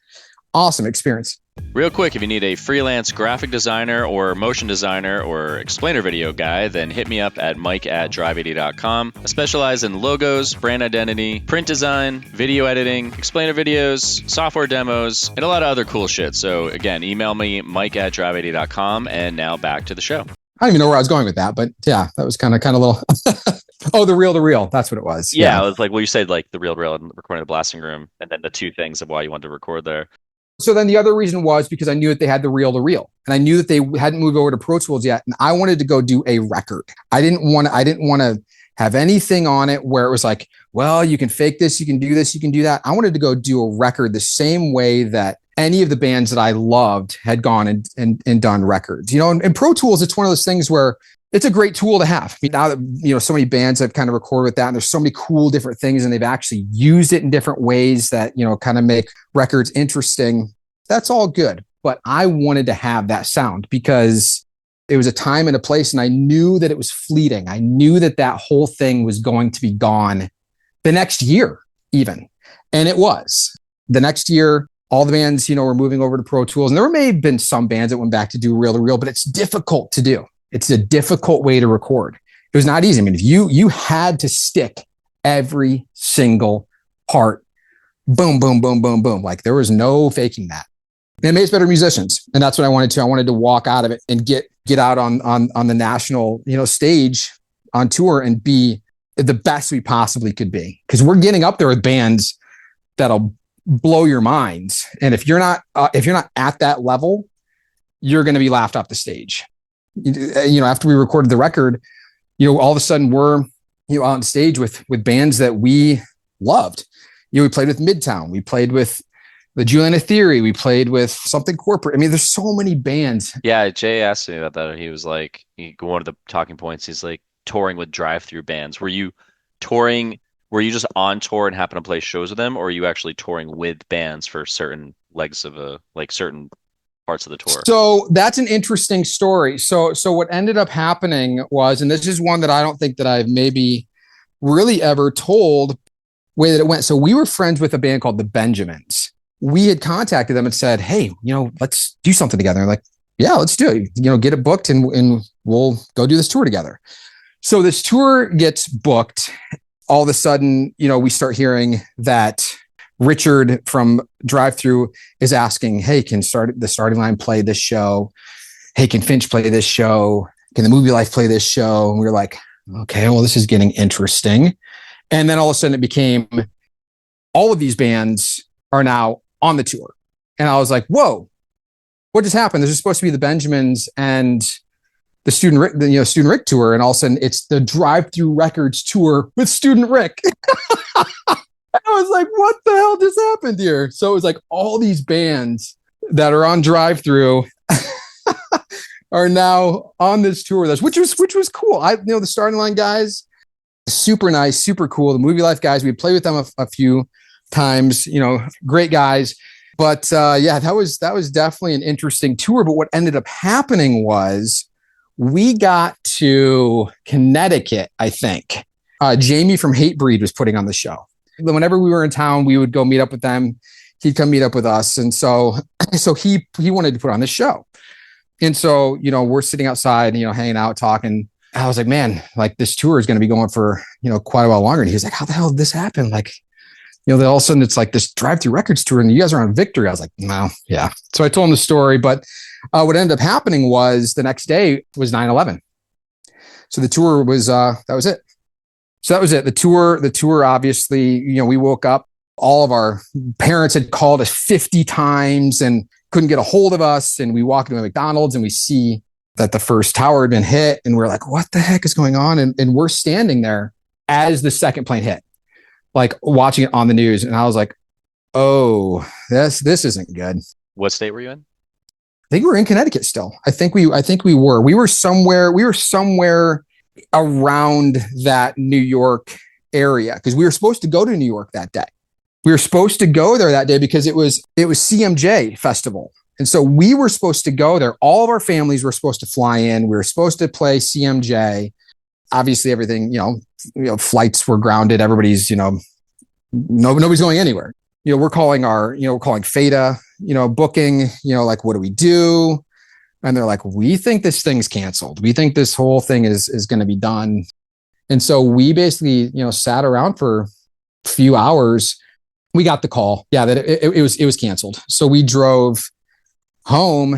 experience. Real quick, if you need a freelance graphic designer or motion designer or explainer video guy, then hit me up at mike@drive80.com. I specialize in logos, brand identity, print design, video editing, explainer videos, software demos, and a lot of other cool shit. So again, email me, mike@drive80.com. And now back to the show. I don't even know where I was going with that, but yeah, that was kind of a little. Oh, the reel to reel. That's what it was. Yeah, it was like, well, you said like the reel to reel and recording the blasting room, and then the two things of why you wanted to record there. So then the other reason was because I knew that they had the reel to reel, and I knew that they hadn't moved over to Pro Tools yet, and I wanted to go do a record. I didn't want to have anything on it where it was like, well, you can fake this, you can do this, you can do that. I wanted to go do a record the same way that any of the bands that I loved had gone and done records. And Pro Tools, it's one of those things where it's a great tool to have. I mean, now that, so many bands have kind of recorded with that, and there's so many cool different things, and they've actually used it in different ways that, kind of make records interesting. That's all good. But I wanted to have that sound because it was a time and a place, and I knew that it was fleeting. I knew that whole thing was going to be gone the next year even. And it was. The next year, all the bands, were moving over to Pro Tools, and there may have been some bands that went back to do reel to reel, but it's difficult to do. It's a difficult way to record. It was not easy. I mean, if you had to stick every single part, boom, boom, boom, boom, boom. Like, there was no faking that. And it made us better musicians. And that's what I wanted to. I wanted to walk out of it and get out on the national, stage on tour and be the best we possibly could be. Because we're getting up there with bands that'll blow your minds. And if you're not at that level, you're going to be laughed off the stage. After we recorded the record, all of a sudden we're, on stage with bands that we loved. We played with Midtown. We played with the Juliana Theory. We played with Something Corporate. I mean, there's so many bands. Yeah, Jay asked me about that. He was like, one of the talking points, he's like, touring with drive-through bands. Were you just on tour and happen to play shows with them, or are you actually touring with bands for certain legs of certain parts of the tour? So that's an interesting story. So what ended up happening was, and this is one that I don't think that I've maybe really ever told, way that it went. So we were friends with a band called the Benjamins. We had contacted them and said, hey, let's do something together. And like, yeah, let's do it. Get it booked and we'll go do this tour together. So this tour gets booked. All of a sudden, we start hearing that Richard from Drive Thru is asking, hey, can the Starting Line play this show? Hey, can Finch play this show? Can the Movie Life play this show? And we were like, okay, well, this is getting interesting. And then all of a sudden it became all of these bands are now on the tour. And I was like, whoa, what just happened? This is supposed to be the Benjamins and the Student Rick tour. And all of a sudden it's the Drive Through Records tour with Student Rick. I was like, what the hell just happened here? So it was like all these bands that are on Drive Through are now on this tour with us, which was cool. The Starting Line guys, super nice, super cool. The Movie Life guys, we played with them a few times, great guys. But that was definitely an interesting tour. But what ended up happening was we got to Connecticut, I think. Jamie from Hatebreed was putting on the show. Whenever we were in town, we would go meet up with them. He'd come meet up with us. And so he wanted to put on this show. And so, we're sitting outside, hanging out, talking. I was like, man, like this tour is going to be going for, quite a while longer. And he was like, how the hell did this happen? Like, then all of a sudden it's like this Drive Through Records tour and you guys are on Victory. I was like, no, yeah. So I told him the story, but what ended up happening was the next day was 9/11. So the tour was, that was it. So that was it. The tour, obviously, we woke up, all of our parents had called us 50 times and couldn't get a hold of us. And we walk into a McDonald's and we see that the first tower had been hit. And we're like, what the heck is going on? And we're standing there as the second plane hit, like watching it on the news. And I was like, oh, this isn't good. What state were you in? I think we were in Connecticut still. I think we were. We were somewhere around that New York area because we were supposed to go to New York that day. We were supposed to go there that day because it was CMJ festival. And so we were supposed to go there. All of our families were supposed to fly in. We were supposed to play CMJ. Obviously everything, flights were grounded. Everybody's, nobody's going anywhere. We're calling FATA, booking, like, what do we do? And they're like, we think this thing's canceled. We think this whole thing is going to be done. And so we basically, sat around for a few hours. We got the call. Yeah, that it was canceled. So we drove home.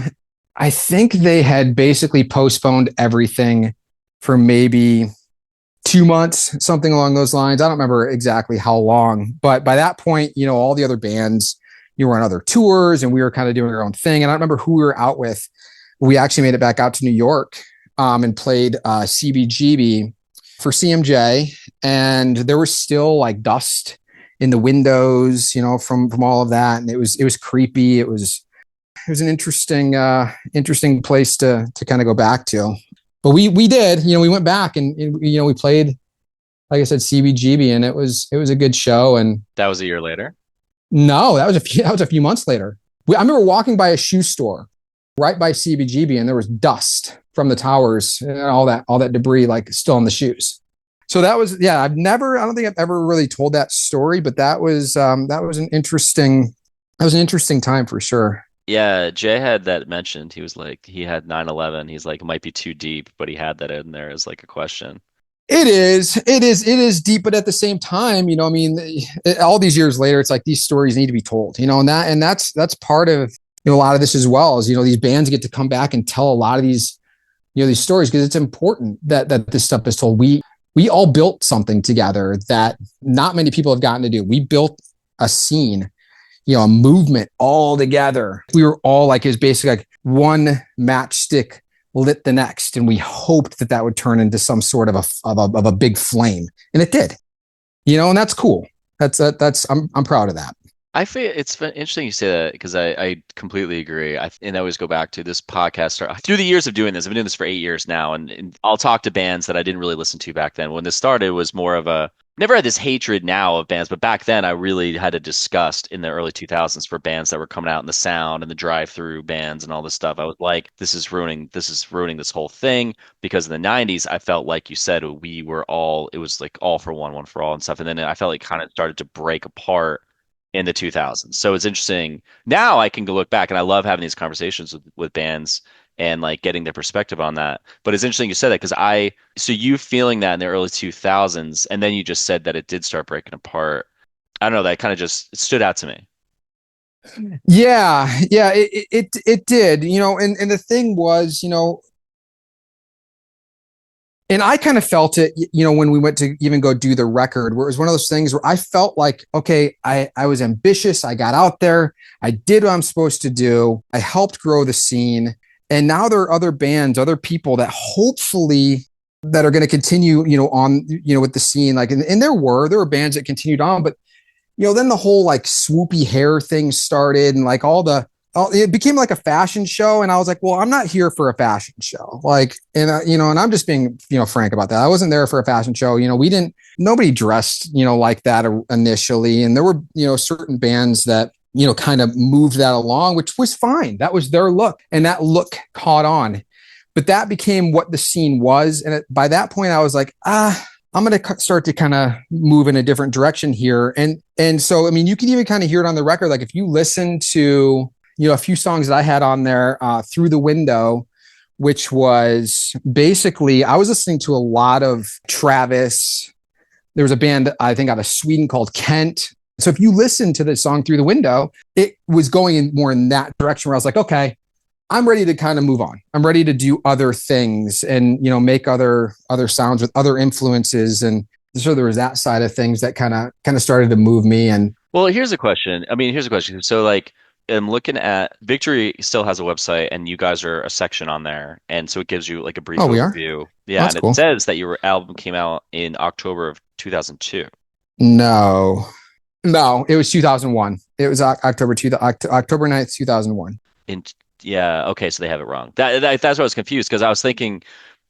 I think they had basically postponed everything for maybe 2 months, something along those lines. I don't remember exactly how long, but by that point, all the other bands, were on other tours and we were kind of doing our own thing. And I don't remember who we were out with. We actually made it back out to New York and played CBGB for CMJ. And there was still like dust in the windows, from all of that. And it was creepy. It was an interesting place to kind of go back to. But we did, we went back and we played, like I said, CBGB, and it was a good show. And that was a year later. No, that was a few months later. I remember walking by a shoe store right by CBGB, and there was dust from the towers and all that debris, like still on the shoes. So that was, yeah. I don't think I've ever really told that story, but that was an interesting time for sure. Yeah, Jay had that mentioned. He was like, he had 9/11. He's like, it might be too deep, but he had that in there as like a question. It is deep, but at the same time, all these years later, it's like these stories need to be told, and that's part of, a lot of this as well as, these bands get to come back and tell a lot of these, these stories because it's important that this stuff is told. We all built something together that not many people have gotten to do. We built a scene, a movement all together. We were all like, is basically like one matchstick lit the next. And we hoped that would turn into some sort of a big flame. And it did, and that's cool. I'm proud of that. I feel it's interesting you say that because I completely agree. And I always go back to this podcast. Through the years of doing this, I've been doing this for 8 years now. And I'll talk to bands that I didn't really listen to back then. When this started, it was more of never had this hatred now of bands, but back then I really had a disgust in the early 2000s for bands that were coming out in the sound and the drive-through bands and all this stuff. I was like, this is ruining this whole thing. Because in the 90s, I felt like you said it was like all for one for all and stuff. And then I felt like it kind of started to break apart in the 2000s. So it's interesting. Now I can go look back and I love having these conversations with bands and like getting their perspective on that. But it's interesting you said that because so you feeling that in the early 2000s, and then you just said that it did start breaking apart. I don't know, that kind of it stood out to me. Yeah, it did, and the thing was, And I kind of felt it, when we went to even go do the record, where it was one of those things where I felt like, okay, I was ambitious. I got out there. I did what I'm supposed to do. I helped grow the scene. And now there are other bands, other people that hopefully that are going to continue, on, with the scene. Like, and there were bands that continued on, but, then the whole like swoopy hair thing started and like it became like a fashion show. And I was like, well, I'm not here for a fashion show. Like, and, and I'm just being, frank about that. I wasn't there for a fashion show. Nobody dressed, like that initially. And there were, certain bands that, kind of moved that along, which was fine. That was their look. And that look caught on. But that became what the scene was. And by that point, I was like, I'm going to start to kind of move in a different direction here. And so, I mean, you can even kind of hear it on the record. Like if you listen to, a few songs that I had on there, Through the Window, which was basically, I was listening to a lot of Travis. There was a band, I think, out of Sweden called Kent. So if you listen to the song Through the Window, it was going in more in that direction where I was like, okay, I'm ready to kind of move on. I'm ready to do other things and, make other sounds with other influences. And so there was that side of things that kind of started to move me. And well, here's a question. So like, I'm looking at Victory still has a website and you guys are a section on there. And so it gives you like a brief overview. Yeah. That's and cool. It says that your album came out in October of 2002. No, it was 2001. It was October 9th, 2001. Yeah. Okay. So they have it wrong. That's why I was confused because I was thinking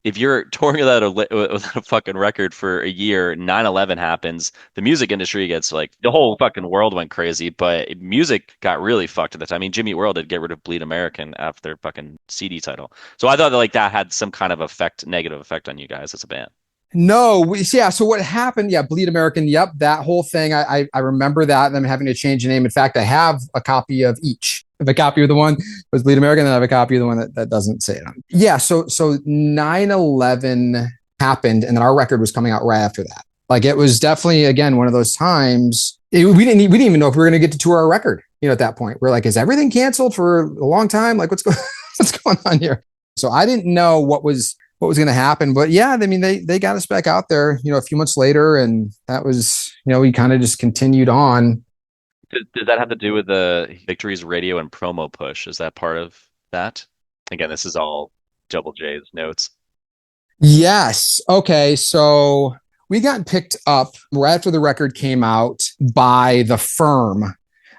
if you're touring without a fucking record for a year, 9/11 happens, the music industry gets like the whole fucking world went crazy, but music got really fucked at the time. I mean, Jimmy Eat World did get rid of Bleed American after their fucking CD title. So I thought that like that had some kind of negative effect on you guys as a band. No, yeah. So what happened? Yeah, Bleed American. Yep, that whole thing. I remember that. Them having to change the name. In fact, I have a copy of each. I have a copy of the one that was Bleed American, and I have a copy of the one that doesn't say it. Yeah. So 9/11 happened, and then our record was coming out right after that. Like it was definitely again one of those times. We didn't even know if we were going to get to tour our record. At that point, we're like, is everything canceled for a long time? Like, what's going on here? So I didn't know what was going to happen. But yeah, I mean, they got us back out there, a few months later. And that was, we kind of just continued on. Does that have to do with the Victory's radio and promo push? Is that part of that? Again, this is all Double J's notes. Yes. Okay. So we got picked up right after the record came out by The Firm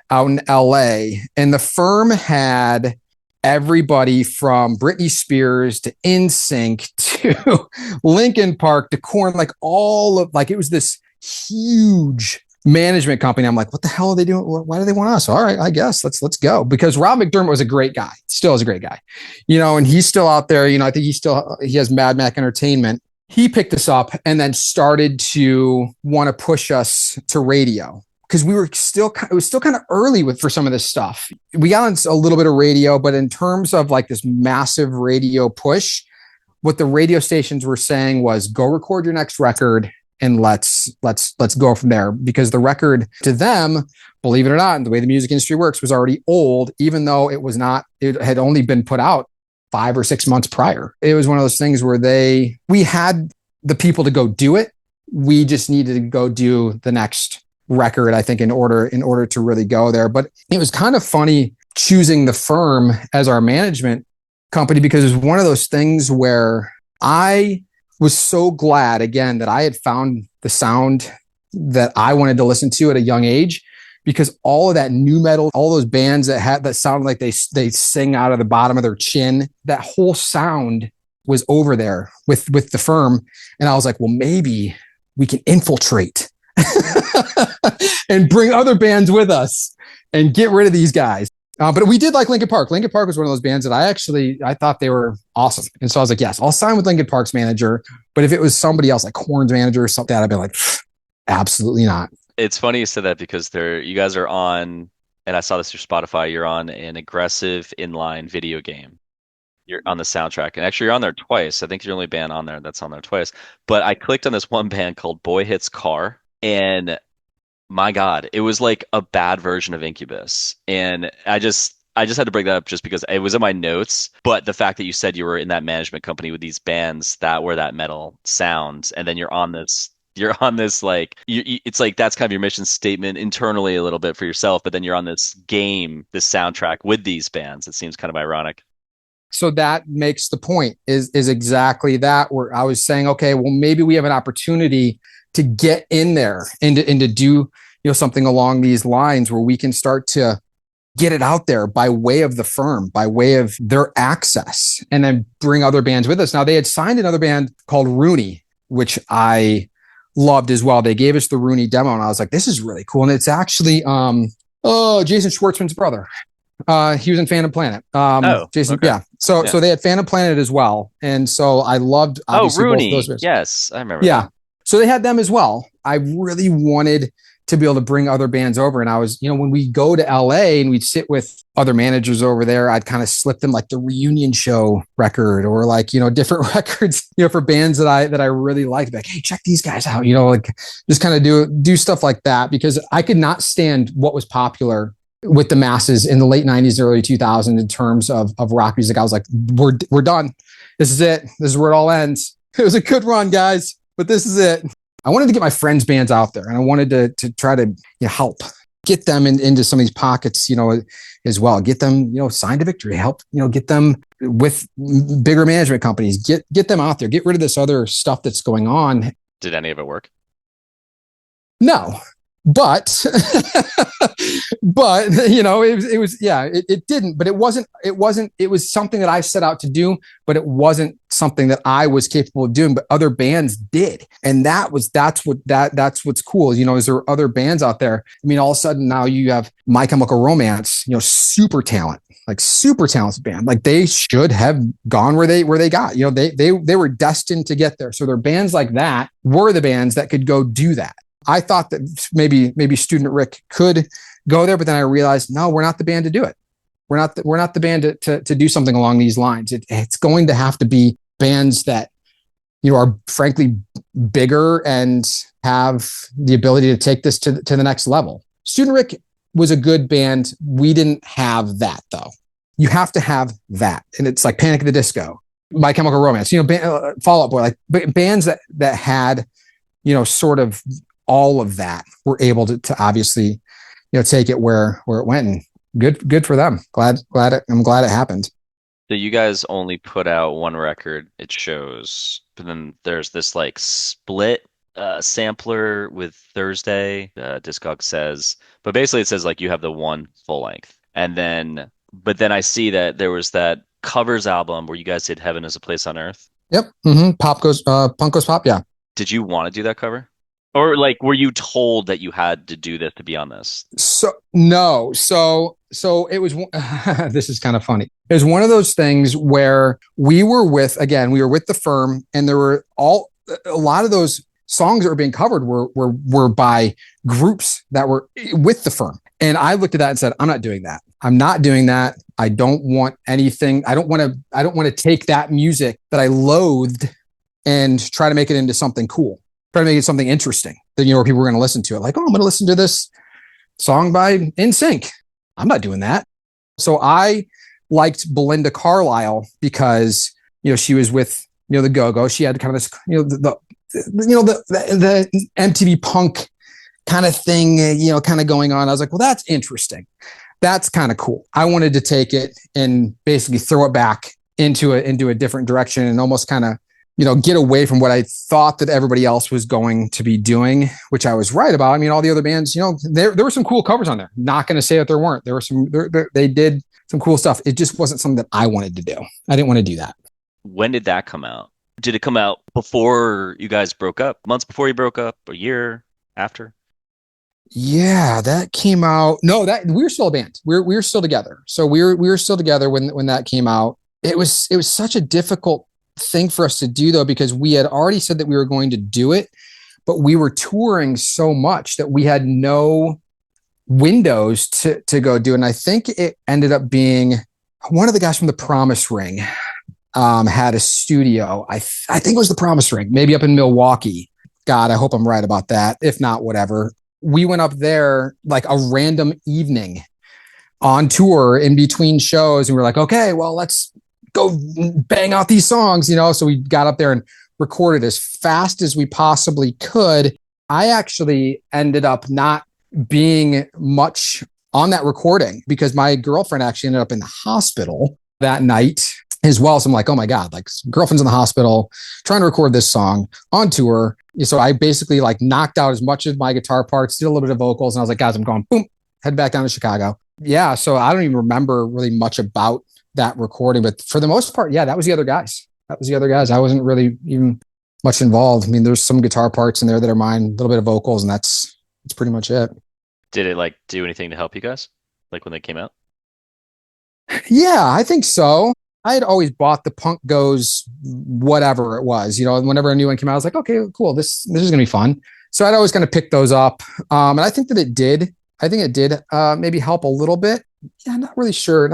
out in LA. And The Firm had everybody from Britney Spears to NSYNC to Linkin Park to Korn, like it was this huge management company. I'm like, what the hell are they doing? Why do they want us? All right, I guess let's go. Because Rob McDermott was a great guy, still is a great guy, and he's still out there. I think he has Mad Mac Entertainment. He picked us up and then started to want to push us to radio. Because it was still kind of early for some of this stuff. We got on a little bit of radio, but in terms of like this massive radio push, what the radio stations were saying was go record your next record and let's go from there. Because the record to them, believe it or not, and the way the music industry works, was already old, even though it had only been put out 5 or 6 months prior. It was one of those things where we had the people to go do it. We just needed to go do the next record, I think, in order to really go there. But it was kind of funny choosing The Firm as our management company because it was one of those things where I was so glad again that I had found the sound that I wanted to listen to at a young age, because all of that new metal, all those bands that sounded like they sing out of the bottom of their chin, that whole sound was over there with The Firm. And I was like, well, maybe we can infiltrate and bring other bands with us and get rid of these guys. But we did like Linkin Park. Linkin Park was one of those bands that I thought they were awesome. And so I was like, yes, I'll sign with Linkin Park's manager. But if it was somebody else, like Korn's manager or something, I'd be like, absolutely not. It's funny you said that because you guys are on, and I saw this through Spotify, you're on an Aggressive Inline video game. You're on the soundtrack. And actually, you're on there twice. I think you're the only band on there that's on there twice. But I clicked on this one band called Boy Hits Car. And my God, it was like a bad version of Incubus. And I I just had to bring that up just because it was in my notes. But the fact that you said you were in that management company with these bands that were that metal sound, and then you're on this like it's like that's kind of your mission statement internally a little bit for yourself, but then you're on this game, this soundtrack with these bands. It seems kind of ironic. So that makes the point is exactly that, where I was saying, okay, well, maybe we have an opportunity to get in there and to do, something along these lines where we can start to get it out there by way of the firm, by way of their access, and then bring other bands with us. Now, they had signed another band called Rooney, which I loved as well. They gave us the Rooney demo, and I was like, this is really cool. And it's actually Jason Schwartzman's brother. He was in Phantom Planet. Jason, okay. yeah. So they had Phantom Planet as well, and so I loved obviously Rooney. both of those. Yes, I remember. Yeah, that. So they had them as well. I really wanted to be able to bring other bands over, and I was, when we go to LA and we'd sit with other managers over there, I'd kind of slip them like the Reunion Show record or like different records, for bands that I really liked. Like, hey, check these guys out. Like just kind of do stuff like that, because I could not stand what was popular with the masses in the late 90s, early 2000s in terms of rock music. I was like, we're done. This is it. This is where it all ends. It was a good run, guys, but this is it. I wanted to get my friends' bands out there, and I wanted to try to help get them into some of these pockets, as well. Get them, signed to Victory. Help, get them with bigger management companies. Get them out there. Get rid of this other stuff that's going on. Did any of it work? No. But, it didn't, but it was something that I set out to do, but it wasn't something that I was capable of doing, but other bands did. And that's what's cool. Is there other bands out there? I mean, all of a sudden now you have My Chemical Romance, super talented band. Like they should have gone where they got, they were destined to get there. So their bands like that were the bands that could go do that. I thought that maybe Student Rick could go there, but then I realized, no, we're not the band to do it. We're not the band to do something along these lines. It's going to have to be bands that, are frankly bigger and have the ability to take this to the next level. Student Rick was a good band. We didn't have that though. You have to have that. And it's like Panic at the Disco, My Chemical Romance, Fall Out Boy, like bands that had, sort of all of that were able to obviously, take it where it went, and good for them. I'm glad it happened. So you guys only put out one record, it shows, but then there's this like split sampler with Thursday, Discog says, but basically it says like you have the one full length, but then I see that there was that covers album where you guys did Heaven is a Place on Earth. Yep. Mm-hmm. Punk goes pop. Yeah. Did you want to do that cover? Or like, were you told that you had to do this to be on this? So no. So it was, this is kind of funny. It was one of those things where we were with the firm, and there were a lot of those songs that were being covered were by groups that were with the firm. And I looked at that and said, I'm not doing that. I'm not doing that. I don't want anything. I don't want to take that music that I loathed and try to make it into something cool. Try to make it something interesting that, where people were going to listen to it. Like, oh, I'm going to listen to this song by NSYNC. I'm not doing that. So I liked Belinda Carlisle because, she was with, the Go-Go. She had kind of this, the MTV punk kind of thing, kind of going on. I was like, well, that's interesting. That's kind of cool. I wanted to take it and basically throw it back into a different direction and almost kind of, get away from what I thought that everybody else was going to be doing, which I was right about. I mean, all the other bands, there were some cool covers on there. Not going to say that there weren't. There were they did some cool stuff. It just wasn't something that I wanted to do. I didn't want to do that. When did that come out? Did it come out before you guys broke up? Months before you broke up? A year after? Yeah, that came out. No, that we were still a band. We were still together. So we were still together when that came out. It was such a difficult thing for us to do though, because we had already said that we were going to do it, but we were touring so much that we had no windows to go do. And I think it ended up being one of the guys from the Promise Ring had a studio. I think it was the Promise Ring, maybe up in Milwaukee. God, I hope I'm right about that. If not, whatever. We went up there like a random evening on tour in between shows. And we're like, okay, well, let's go bang out these songs, So we got up there and recorded as fast as we possibly could. I actually ended up not being much on that recording because my girlfriend actually ended up in the hospital that night as well. So I'm like, oh my God, like girlfriend's in the hospital trying to record this song on tour. So I basically like knocked out as much of my guitar parts, did a little bit of vocals. And I was like, guys, I'm going, boom, head back down to Chicago. Yeah. So I don't even remember really much about that recording, but for the most part, yeah, that was the other guys. I wasn't really even much involved. I mean, there's some guitar parts in there that are mine, a little bit of vocals, and that's pretty much it. Did it like do anything to help you guys? Like when they came out? Yeah, I think so. I had always bought the Punk Goes whatever it was, whenever a new one came out, I was like, okay, cool. This is going to be fun. So I'd always kind of pick those up. And I think that it did. I think it did maybe help a little bit. Yeah, not really sure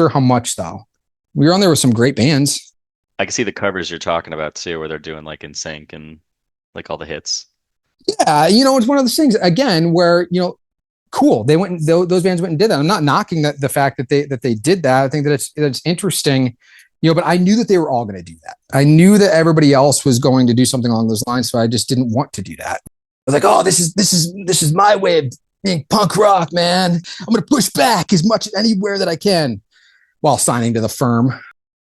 how much though. We were on there with some great bands. I can see the covers you're talking about too, where they're doing like In Sync and like all the hits. Yeah, it's one of those things again where cool. They went. Those bands went and did that. I'm not knocking the fact that they did that. I think that it's interesting, But I knew that they were all going to do that. I knew that everybody else was going to do something along those lines, so I just didn't want to do that. I was like, oh, this is my way of being punk rock, man. I'm going to push back as much anywhere that I can, while signing to the Firm.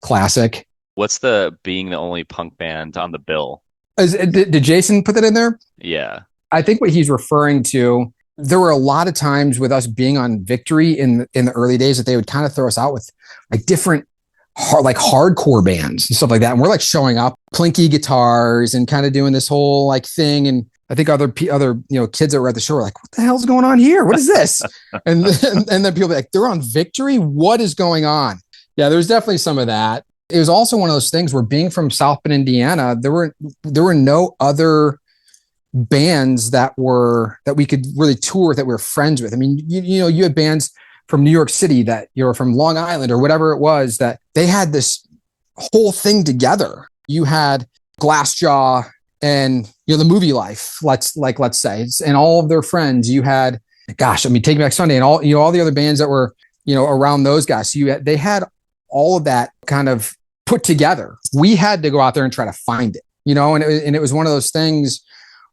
Classic. What's the being the only punk band on the bill? Did Jason put that in there? Yeah. I think what he's referring to, there were a lot of times with us being on Victory in the early days that they would kind of throw us out with like different hardcore bands and stuff like that. And we're like showing up, plinky guitars and kind of doing this whole like thing. And I think other kids that were at the show were like, what the hell's going on here? What is this? and then people be like, they're on Victory. What is going on? Yeah, there's definitely some of that. It was also one of those things where being from South Bend, Indiana, there were no other bands that we could really tour that we were friends with. I mean, you had bands from New York City that you're from Long Island or whatever it was that they had this whole thing together. You had Glassjaw and the Movie Life, let's say, and all of their friends. You had, Take Me Back Sunday and all the other bands that were around those guys. So they had all of that kind of put together. We had to go out there and try to find it, and it was one of those things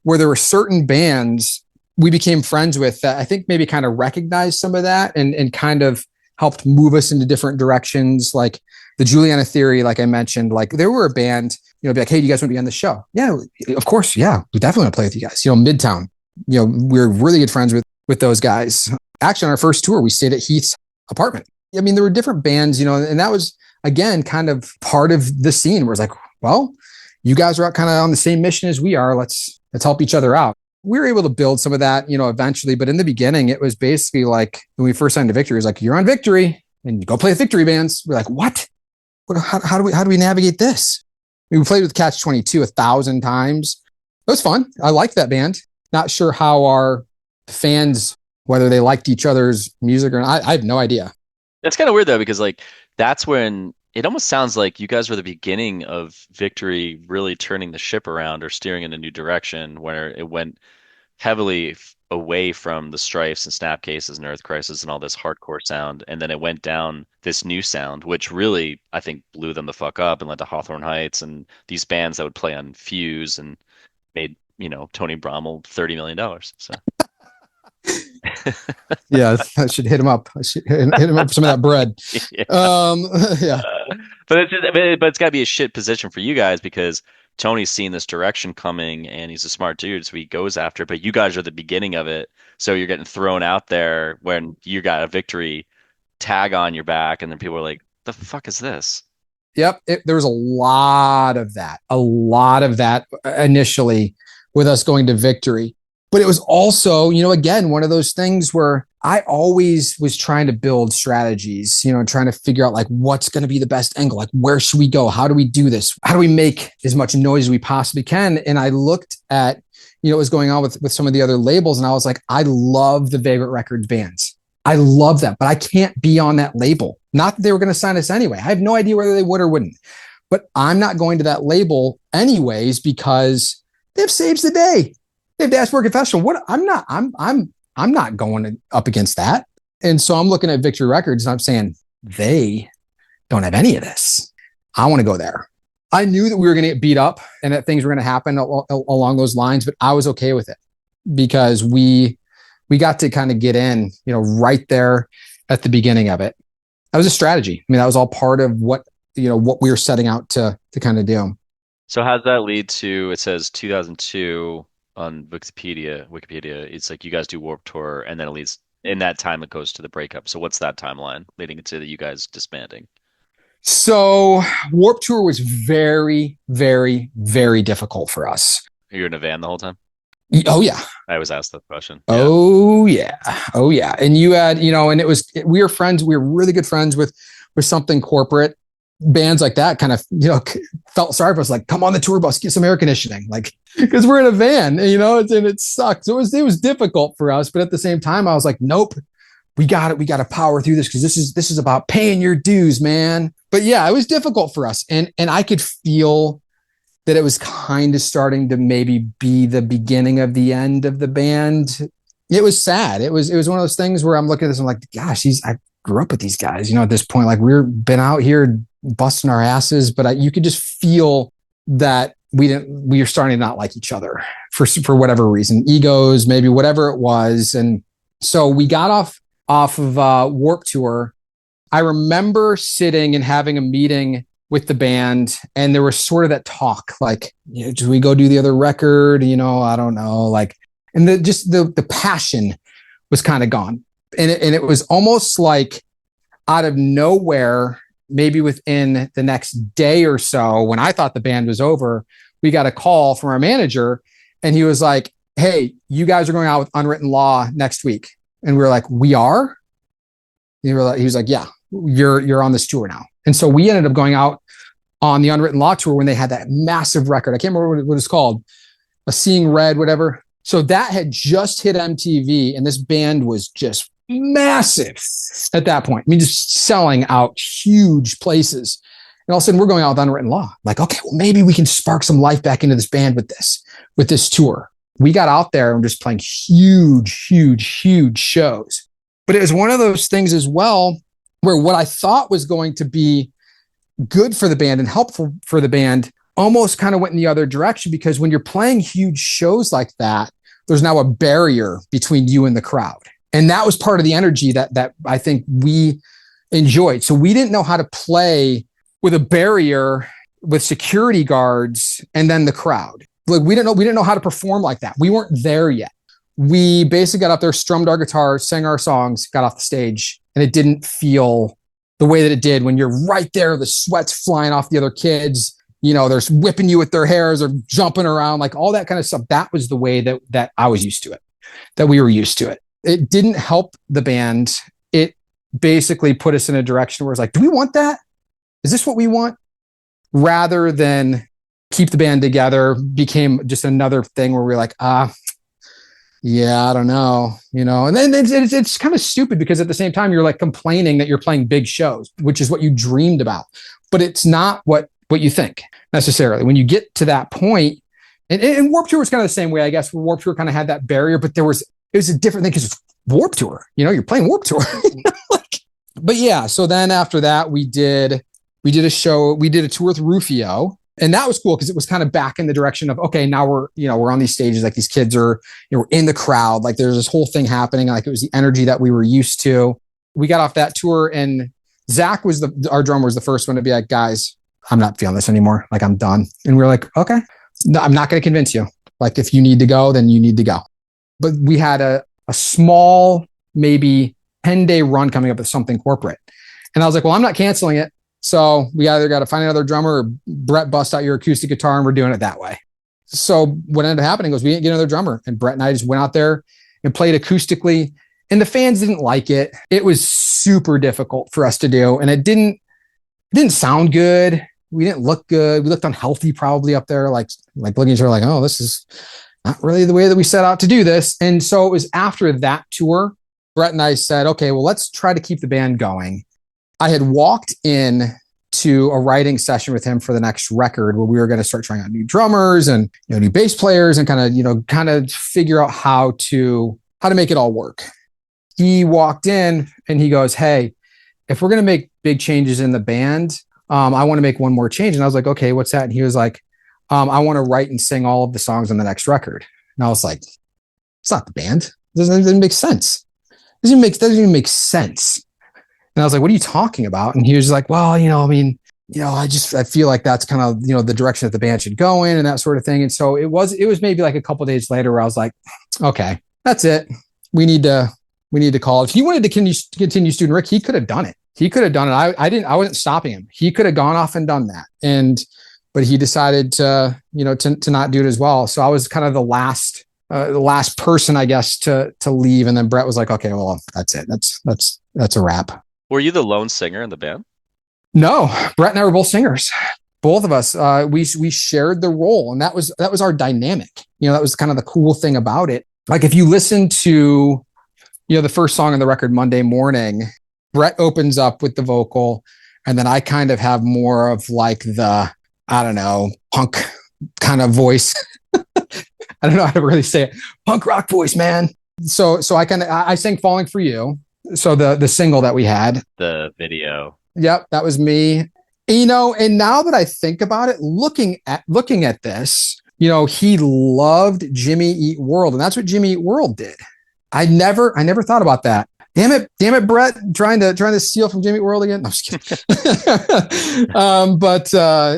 where there were certain bands we became friends with that I think maybe kind of recognized some of that and kind of helped move us into different directions. Like the Juliana Theory, like I mentioned, like there were a band, be like, hey, do you guys want to be on the show? Yeah, of course. Yeah, we definitely want to play with you guys. Midtown, we're really good friends with those guys. Actually, on our first tour, we stayed at Heath's apartment. I mean, there were different bands, and that was, again, kind of part of the scene where it's like, well, you guys are kind of on the same mission as we are. Let's help each other out. We were able to build some of that, eventually. But in the beginning, it was basically like when we first signed to Victory, it was like, you're on Victory and you go play with Victory bands. We're like, what? How do we navigate this? We played with Catch-22 1,000 times. It was fun. I liked that band. Not sure how our fans, whether they liked each other's music or not. I have no idea. That's kind of weird though, because like that's when it almost sounds like you guys were the beginning of Victory really turning the ship around or steering in a new direction, where it went heavily away from the Strifes and Snapcases and Earth Crisis and all this hardcore sound, and then it went down this new sound, which really I think blew them the fuck up and led to Hawthorne Heights and these bands that would play on Fuse and made Tony Brommel $30 million. So. Yeah, I should hit him up. I should hit him up for some of that bread. Yeah. Yeah. But it's got to be a shit position for you guys because Tony's seen this direction coming and he's a smart dude, so he goes after it. But you guys are the beginning of it, so you're getting thrown out there when you got a Victory tag on your back, and then people are like, "The fuck is this?" Yep, there was a lot of that initially with us going to Victory. But it was also, again, one of those things where I always was trying to build strategies, trying to figure out like what's going to be the best angle, like where should we go? How do we do this? How do we make as much noise as we possibly can? And I looked at, what was going on with some of the other labels, and I was like, I love the Vagrant Records bands. I love that, but I can't be on that label. Not that they were going to sign us anyway. I have no idea whether they would or wouldn't, but I'm not going to that label anyways because they've Saves the Day. They have Dashboard Confessional. What? I'm not going up against that. And so I'm looking at Victory Records and I'm saying, they don't have any of this. I want to go there. I knew that we were going to get beat up and that things were going to happen along those lines, but I was okay with it because we got to kind of get in, right there at the beginning of it. That was a strategy. I mean, that was all part of what we were setting out to kind of do. So how does that lead to, it says 2002 on Wikipedia, it's like you guys do Warped Tour and then it leads, in that time it goes to the breakup. So what's that timeline leading into you guys disbanding? So Warped Tour was very, very, very difficult for us. You're in a van the whole time? Oh yeah. I always ask that question. Yeah. Oh yeah. And you had, and we were friends. We were really good friends with something corporate. Bands like that kind of, felt sorry for us. Like, come on the tour bus, get some air conditioning. Like, because we're in a van, and it sucked. So it was difficult for us. But at the same time, I was like, nope, we got it. We got to power through this because this is about paying your dues, man. But yeah, it was difficult for us, and I could feel that it was kind of starting to maybe be the beginning of the end of the band. It was sad. It was one of those things where I'm looking at this and I'm like, gosh, I grew up with these guys, at this point, like we've been out here busting our asses, but you could just feel that we were starting to not like each other for whatever reason, egos, maybe whatever it was. And so we got off of Warped Tour. I remember sitting and having a meeting with the band, and there was sort of that talk, like, do we go do the other record? I don't know, like, and the passion was kind of gone. And it was almost like out of nowhere, maybe within the next day or so, when I thought the band was over, we got a call from our manager, and he was like, hey, you guys are going out with Unwritten Law next week. And we were like, we are? He was like, yeah, you're on this tour now. And so we ended up going out on the Unwritten Law tour when they had that massive record. I can't remember what it's called, a Seeing Red, whatever. So that had just hit MTV, and this band was just massive at that point. I mean, just selling out huge places. And all of a sudden we're going out with Unwritten Law. Like, okay, well, maybe we can spark some life back into this band with this tour. We got out there and just playing huge, huge, huge shows. But it was one of those things as well, where what I thought was going to be good for the band and helpful for the band almost kind of went in the other direction, because when you're playing huge shows like that, there's now a barrier between you and the crowd. And that was part of the energy that I think we enjoyed. So we didn't know how to play with a barrier with security guards and then the crowd. Like we didn't know how to perform like that. We weren't there yet. We basically got up there, strummed our guitar, sang our songs, got off the stage, and it didn't feel the way that it did when you're right there. The sweat's flying off the other kids. They're whipping you with their hairs or jumping around, like all that kind of stuff. That was the way that I was used to it, that we were used to it. It didn't help the band. It basically put us in a direction where it's like, do we want that? Is this what we want? Rather than keep the band together, became just another thing where we're like, yeah, I don't know, and then it's kind of stupid because at the same time, you're like complaining that you're playing big shows, which is what you dreamed about, but it's not what you think necessarily. When you get to that point, and Warped Tour was kind of the same way, I guess. Warped Tour kind of had that barrier, but it was a different thing because it's Warped Tour, you're playing Warped Tour. But yeah, so then after that, we did a show, we did a tour with Rufio. And that was cool because it was kind of back in the direction of, okay, now we're on these stages, like these kids are, we're in the crowd, like there's this whole thing happening. Like it was the energy that we were used to. We got off that tour, and Zach was our drummer, was the first one to be like, guys, I'm not feeling this anymore. Like I'm done. And we were like, okay, no, I'm not going to convince you. Like if you need to go, then you need to go. But we had a small, maybe 10-day run coming up with something corporate. And I was like, well, I'm not canceling it. So we either got to find another drummer or Brett, bust out your acoustic guitar, and we're doing it that way. So what ended up happening was we didn't get another drummer, and Brett and I just went out there and played acoustically, and the fans didn't like it. It was super difficult for us to do, and it didn't sound good. We didn't look good. We looked unhealthy probably up there, like looking at each other like, oh, this is not really the way that we set out to do this. And so it was after that tour, Brett and I said, okay, well, let's try to keep the band going. I had walked in to a writing session with him for the next record where we were going to start trying out new drummers and new bass players and kind of figure out how to make it all work. he walked in and he goes, "Hey, if we're going to make big changes in the band, I want to make one more change." And I was like, "Okay, what's that?" And he was like, "I want to write and sing all of the songs on the next record." And I was like, "It's not the band. It doesn't make sense. Doesn't even make sense." And I was like, "What are you talking about?" And he was like, "Well, I feel like that's kind of, the direction that the band should go in and that sort of thing." And so it was maybe like a couple of days later where I was like, "Okay, that's it. We need to call." If he wanted to continue Student Rick, he could have done it. I wasn't stopping him. He could have gone off and done that. But he decided to not do it as well. So I was kind of the last person, I guess, to leave. And then Brett was like, "Okay, well, that's it. That's a wrap." Were you the lone singer in the band? No, Brett and I were both singers. Both of us, we shared the role, and that was our dynamic. That was kind of the cool thing about it. Like if you listen to, the first song on the record, Monday Morning, Brett opens up with the vocal, and then I kind of have more of like the, I don't know, punk kind of voice. I don't know how to really say it. Punk rock voice, man. So I sang "Falling for You." So the single that we had, the video. Yep, that was me. And now that I think about it, looking at this, he loved Jimmy Eat World, and that's what Jimmy Eat World did. I never thought about that. Damn it, Brett, trying to steal from Jimmy Eat World again. No, I'm just kidding.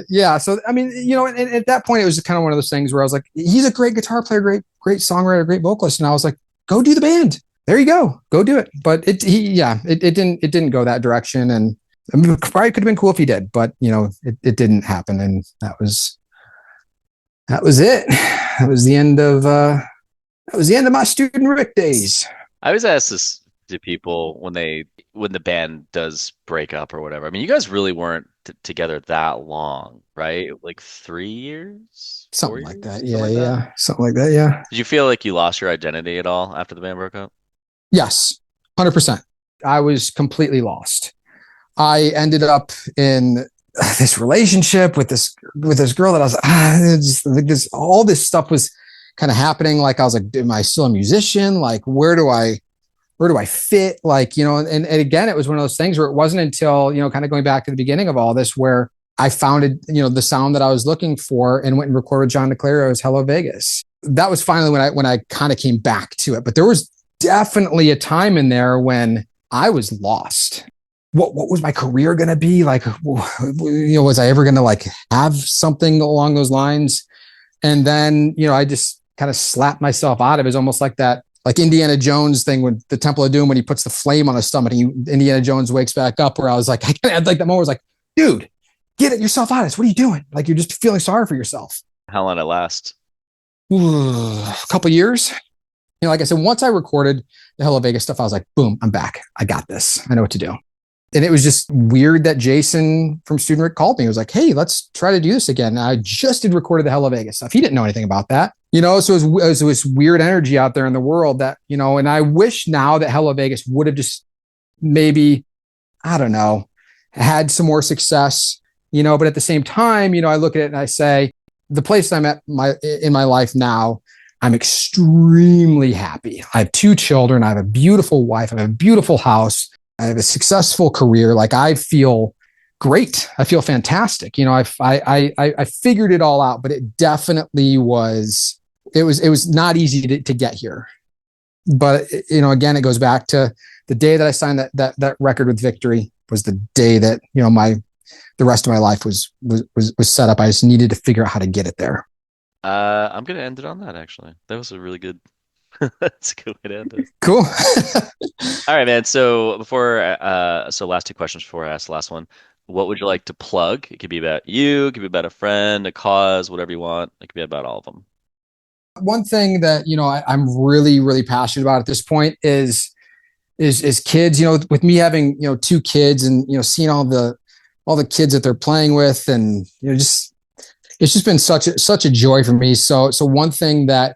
Yeah. So I mean, and at that point, it was kind of one of those things where I was like, he's a great guitar player, great songwriter, great vocalist, and I was like, go do the band. There you go do it. But it didn't go that direction, and I mean, probably could have been cool if he did, but it didn't happen, and that was it. That was the end of my Student Rick days. I always ask this to people when the band does break up or whatever. I mean, you guys really weren't together that long, right? Like 3 years, something like that. Yeah, something like that. Yeah. Did you feel like you lost your identity at all after the band broke up? Yes, 100%. I was completely lost. I ended up in this relationship with this girl that I was all this stuff was kind of happening. Like I was like, am I still a musician? Like, where do I fit? Like, and again, it was one of those things where it wasn't until, kind of going back to the beginning of all this, where I founded, the sound that I was looking for and went and recorded John DeClario's Hello Vegas. That was finally when I kind of came back to it. But there was definitely a time in there when I was lost. What was my career going to be? Like, was I ever going to like have something along those lines? And then, I just kind of slapped myself out of it. It's almost like that, like Indiana Jones thing with the Temple of Doom, when he puts the flame on his stomach and Indiana Jones wakes back up, where I was like, I had like that moment where I was like, dude, get it yourself out of this. What are you doing? Like, you're just feeling sorry for yourself. How long did it last? A couple years. Like I said, once I recorded the Hello Vegas stuff, I was like, boom, I'm back. I got this. I know what to do. And it was just weird that Jason from Student Rick called me. He was like, "Hey, let's try to do this again." And I just had recorded the Hello Vegas stuff. He didn't know anything about that, so it was this weird energy out there in the world that, and I wish now that Hello Vegas would have just maybe, I don't know, had some more success, but at the same time, I look at it and I say, the place I'm at in my life now, I'm extremely happy. I have 2 children. I have a beautiful wife. I have a beautiful house. I have a successful career. Like, I feel great. I feel fantastic. I figured it all out, but it definitely was, it was not easy to get here. But, again, it goes back to the day that I signed that record with Victory was the day that, the rest of my life was set up. I just needed to figure out how to get it there. I'm going to end it on that, actually. That was a really good, that's a good way to end it. Cool. All right, man. So last 2 questions before I ask the last one. What would you like to plug? It could be about you, it could be about a friend, a cause, whatever you want. It could be about all of them. One thing that, I'm really, really passionate about at this point is kids, with me having, 2 kids and, seeing all the kids that they're playing with, and, it's just been such a joy for me. So one thing that,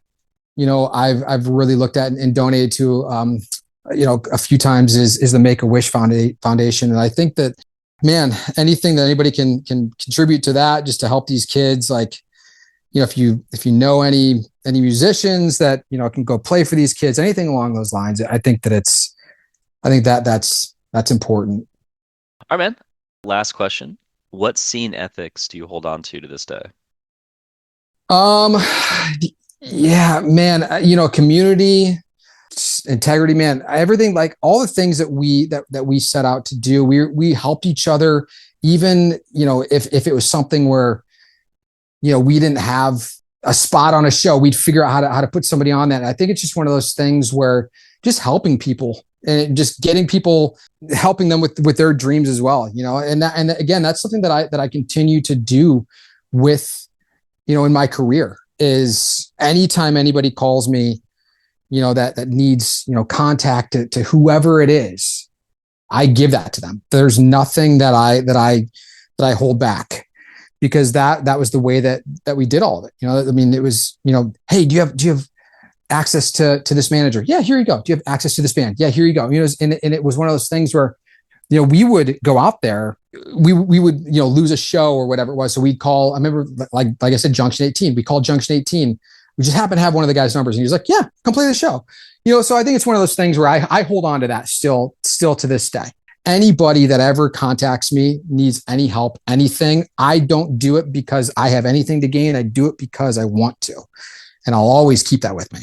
I've really looked at and donated to, a few times is the Make-A-Wish Foundation. And I think that, man, anything that anybody can contribute to that, just to help these kids, like, if you know any musicians that, can go play for these kids, anything along those lines, I think that it's I think that's important. All right, man. Last question. What scene ethics do you hold on to this day? Um, yeah, man, community, integrity, man, everything, like all the things that we set out to do, we helped each other. Even, if it was something where, we didn't have a spot on a show, we'd figure out how to put somebody on that. And I think it's just one of those things where just helping people and just getting people, helping them with their dreams as well, and again, that's something that I continue to do with, in my career, is anytime anybody calls me, that needs, contact to whoever it is, I give that to them. There's nothing that I hold back, because that was the way that we did all of it. I mean, it was, hey, do you have access to this manager? Yeah, here you go. Do you have access to this band? Yeah, here you go. And it was one of those things where, we would go out there, we would, lose a show or whatever it was. So we'd call, I remember, like I said, Junction 18, we called Junction 18. We just happened to have one of the guys' numbers, and he was like, yeah, come play the show. So I think it's one of those things where I hold on to that still to this day. Anybody that ever contacts me, needs any help, anything, I don't do it because I have anything to gain. I do it because I want to. And I'll always keep that with me.